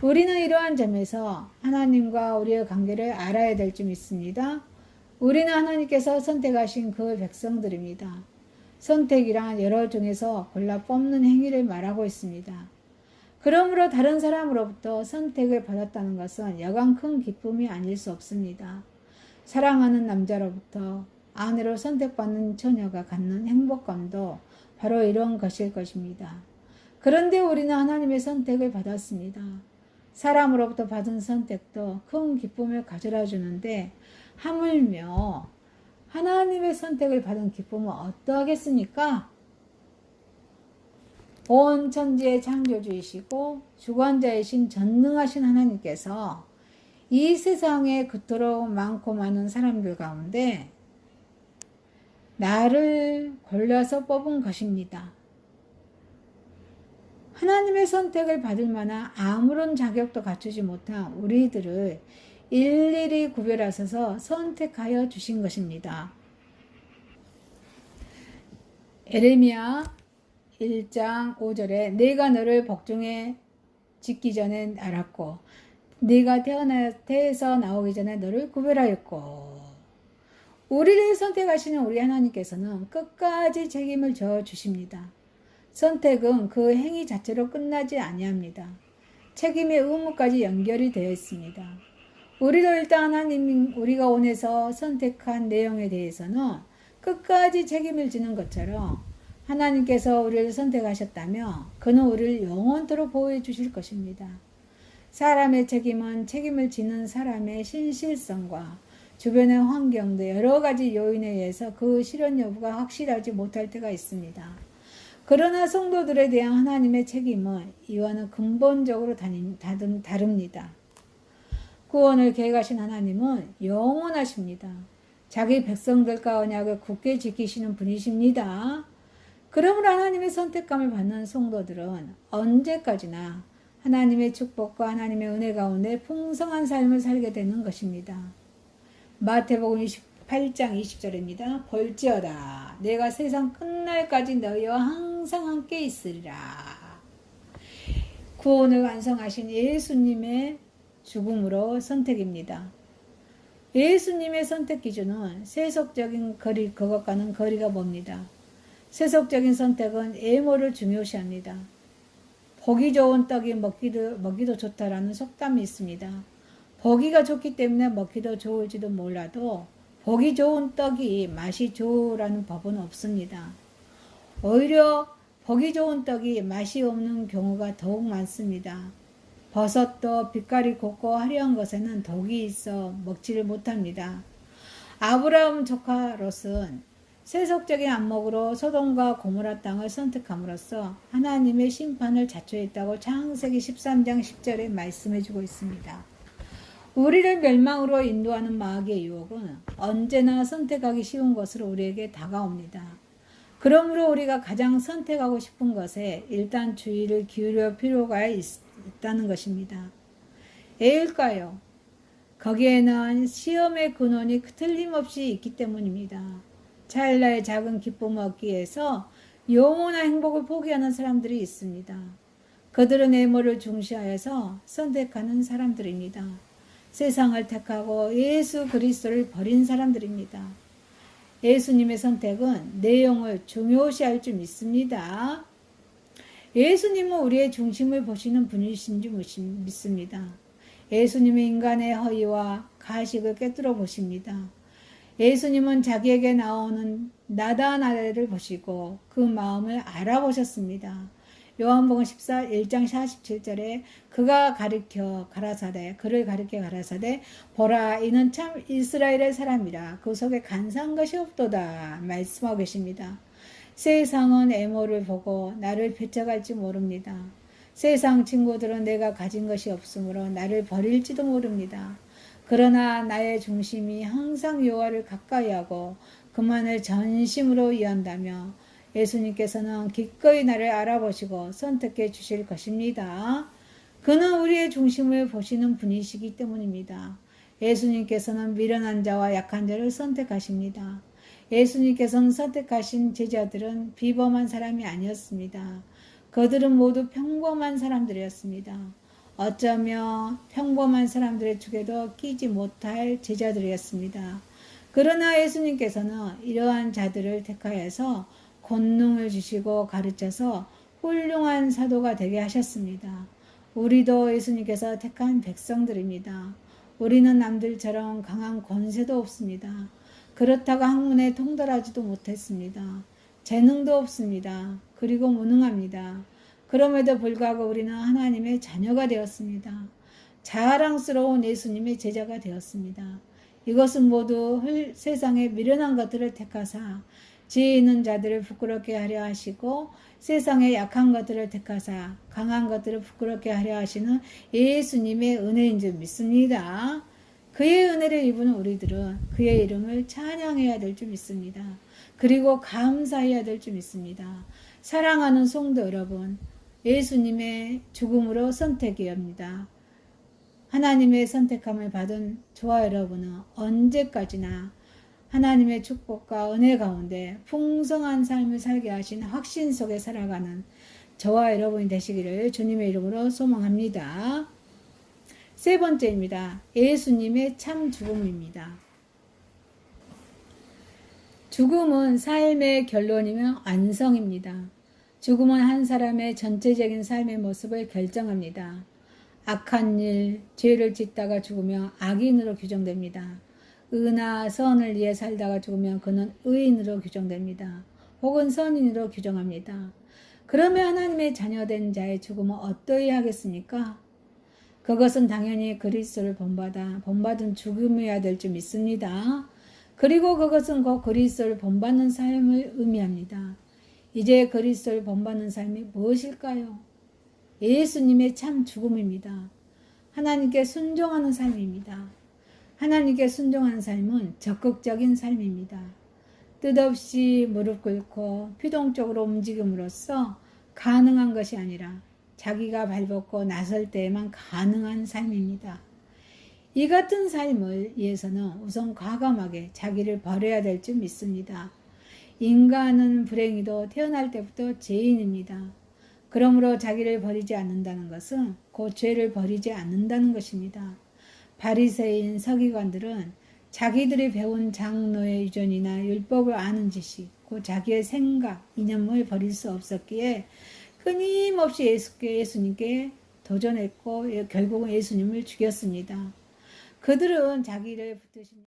우리는 이러한 점에서 하나님과 우리의 관계를 알아야 될 점 있습니다. 우리는 하나님께서 선택하신 그 백성들입니다. 선택이란 여러 중에서 골라 뽑는 행위를 말하고 있습니다. 그러므로 다른 사람으로부터 선택을 받았다는 것은 여간 큰 기쁨이 아닐 수 없습니다. 사랑하는 남자로부터 아내로 선택받는 처녀가 갖는 행복감도 바로 이런 것일 것입니다. 그런데 우리는 하나님의 선택을 받았습니다. 사람으로부터 받은 선택도 큰 기쁨을 가져다 주는데 하물며 하나님의 선택을 받은 기쁨은 어떠하겠습니까? 온 천지의 창조주이시고 주관자이신 전능하신 하나님께서 이 세상에 그토록 많고 많은 사람들 가운데 나를 골라서 뽑은 것입니다. 하나님의 선택을 받을 만한 아무런 자격도 갖추지 못한 우리들을 일일이 구별하셔서 선택하여 주신 것입니다. 에레미야 1장 5절에 내가 너를 복중에 짓기 전에 알았고 네가 태에서 나오기 전에 너를 구별하였고. 우리를 선택하시는 우리 하나님께서는 끝까지 책임을 져 주십니다. 선택은 그 행위 자체로 끝나지 아니합니다. 책임의 의무까지 연결이 되어 있습니다. 우리도 일단 우리가 원해서 선택한 내용에 대해서는 끝까지 책임을 지는 것처럼 하나님께서 우리를 선택하셨다면 그는 우리를 영원토록 보호해 주실 것입니다. 사람의 책임은 책임을 지는 사람의 신실성과 주변의 환경도 여러 가지 요인에 의해서 그 실현 여부가 확실하지 못할 때가 있습니다. 그러나 성도들에 대한 하나님의 책임은 이와는 근본적으로 다릅니다. 구원을 계획하신 하나님은 영원하십니다. 자기 백성들과 언약을 굳게 지키시는 분이십니다. 그러므로 하나님의 선택감을 받는 성도들은 언제까지나 하나님의 축복과 하나님의 은혜 가운데 풍성한 삶을 살게 되는 것입니다. 마태복음 28장 20절입니다. 볼지어다 내가 세상 끝날까지 너희와 항상 함께 있으리라. 구원을 완성하신 예수님의 죽음으로 선택입니다. 예수님의 선택 기준은 세속적인 그것과는 거리가 멉니다. 세속적인 선택은 애모를 중요시합니다. 보기 좋은 떡이 먹기도 좋다라는 속담이 있습니다. 보기가 좋기 때문에 먹기도 좋을지도 몰라도 보기 좋은 떡이 맛이 좋으라는 법은 없습니다. 오히려 보기 좋은 떡이 맛이 없는 경우가 더욱 많습니다. 버섯도 빛깔이 곱고 화려한 것에는 독이 있어 먹지를 못합니다. 아브라함 조카 롯은 세속적인 안목으로 소돔과 고모라 땅을 선택함으로써 하나님의 심판을 자초했다고 창세기 13장 10절에 말씀해주고 있습니다. 우리를 멸망으로 인도하는 마귀의 유혹은 언제나 선택하기 쉬운 것으로 우리에게 다가옵니다. 그러므로 우리가 가장 선택하고 싶은 것에 일단 주의를 기울일 필요가 있다는 것입니다. 왜일까요? 거기에는 시험의 근원이 틀림없이 있기 때문입니다. 찰나의 작은 기쁨을 얻기 위해서 영원한 행복을 포기하는 사람들이 있습니다. 그들은 애모를 중시하여서 선택하는 사람들입니다. 세상을 택하고 예수 그리스도를 버린 사람들입니다. 예수님의 선택은 내용을 중요시할 줄 믿습니다. 예수님은 우리의 중심을 보시는 분이신 줄 믿습니다. 예수님은 인간의 허위와 가식을 꿰뚫어 보십니다. 예수님은 자기에게 나오는 나다나엘을 보시고 그 마음을 알아보셨습니다. 요한복음 1장 47절에 그가 그를 가리켜 가라사대 보라 이는 참 이스라엘의 사람이라 그 속에 간사한 것이 없도다 말씀하고 계십니다. 세상은 애모를 보고 나를 배척할지 모릅니다. 세상 친구들은 내가 가진 것이 없으므로 나를 버릴지도 모릅니다. 그러나 나의 중심이 항상 여호와를 가까이하고 그만을 전심으로 위한다며 예수님께서는 기꺼이 나를 알아보시고 선택해 주실 것입니다. 그는 우리의 중심을 보시는 분이시기 때문입니다. 예수님께서는 미련한 자와 약한 자를 선택하십니다. 예수님께서는 선택하신 제자들은 비범한 사람이 아니었습니다. 그들은 모두 평범한 사람들이었습니다. 어쩌면 평범한 사람들의 축에도 끼지 못할 제자들이었습니다. 그러나 예수님께서는 이러한 자들을 택하여서 권능을 주시고 가르쳐서 훌륭한 사도가 되게 하셨습니다. 우리도 예수님께서 택한 백성들입니다. 우리는 남들처럼 강한 권세도 없습니다. 그렇다고 학문에 통달하지도 못했습니다. 재능도 없습니다. 그리고 무능합니다. 그럼에도 불구하고 우리는 하나님의 자녀가 되었습니다. 자랑스러운 예수님의 제자가 되었습니다. 이것은 모두 세상의 미련한 것들을 택하사 지혜 있는 자들을 부끄럽게 하려 하시고 세상의 약한 것들을 택하사 강한 것들을 부끄럽게 하려 하시는 예수님의 은혜인 줄 믿습니다. 그의 은혜를 입은 우리들은 그의 이름을 찬양해야 될 줄 믿습니다. 그리고 감사해야 될 줄 믿습니다. 사랑하는 성도 여러분, 예수님의 죽음으로 선택이옵니다. 하나님의 선택함을 받은 저와 여러분은 언제까지나 하나님의 축복과 은혜 가운데 풍성한 삶을 살게 하신 확신 속에 살아가는 저와 여러분이 되시기를 주님의 이름으로 소망합니다. 세 번째입니다. 예수님의 참 죽음입니다. 죽음은 삶의 결론이며 완성입니다. 죽음은 한 사람의 전체적인 삶의 모습을 결정합니다. 악한 일, 죄를 짓다가 죽으면 악인으로 규정됩니다. 의나 선을 위해 살다가 죽으면 그는 의인으로 규정됩니다. 혹은 선인으로 규정합니다. 그러면 하나님의 자녀된 자의 죽음은 어떠해야 하겠습니까? 그것은 당연히 그리스도를 본받은 죽음이어야 될 줄 믿습니다. 그리고 그것은 곧 그리스도를 본받는 삶을 의미합니다. 이제 그리스도를 본받는 삶이 무엇일까요? 예수님의 참 죽음입니다. 하나님께 순종하는 삶입니다. 하나님께 순종하는 삶은 적극적인 삶입니다. 뜻없이 무릎 꿇고 피동적으로 움직임으로써 가능한 것이 아니라 자기가 발벗고 나설 때에만 가능한 삶입니다. 이 같은 삶을 위해서는 우선 과감하게 자기를 버려야 될 줄 믿습니다. 인간은 불행히도 태어날 때부터 죄인입니다. 그러므로 자기를 버리지 않는다는 것은 그 죄를 버리지 않는다는 것입니다. 바리새인 서기관들은 자기들이 배운 장로의 유전이나 율법을 아는 지식, 그 자기의 생각, 이념을 버릴 수 없었기에 끊임없이 예수님께 도전했고 결국은 예수님을 죽였습니다. 그들은 자기를 붙드신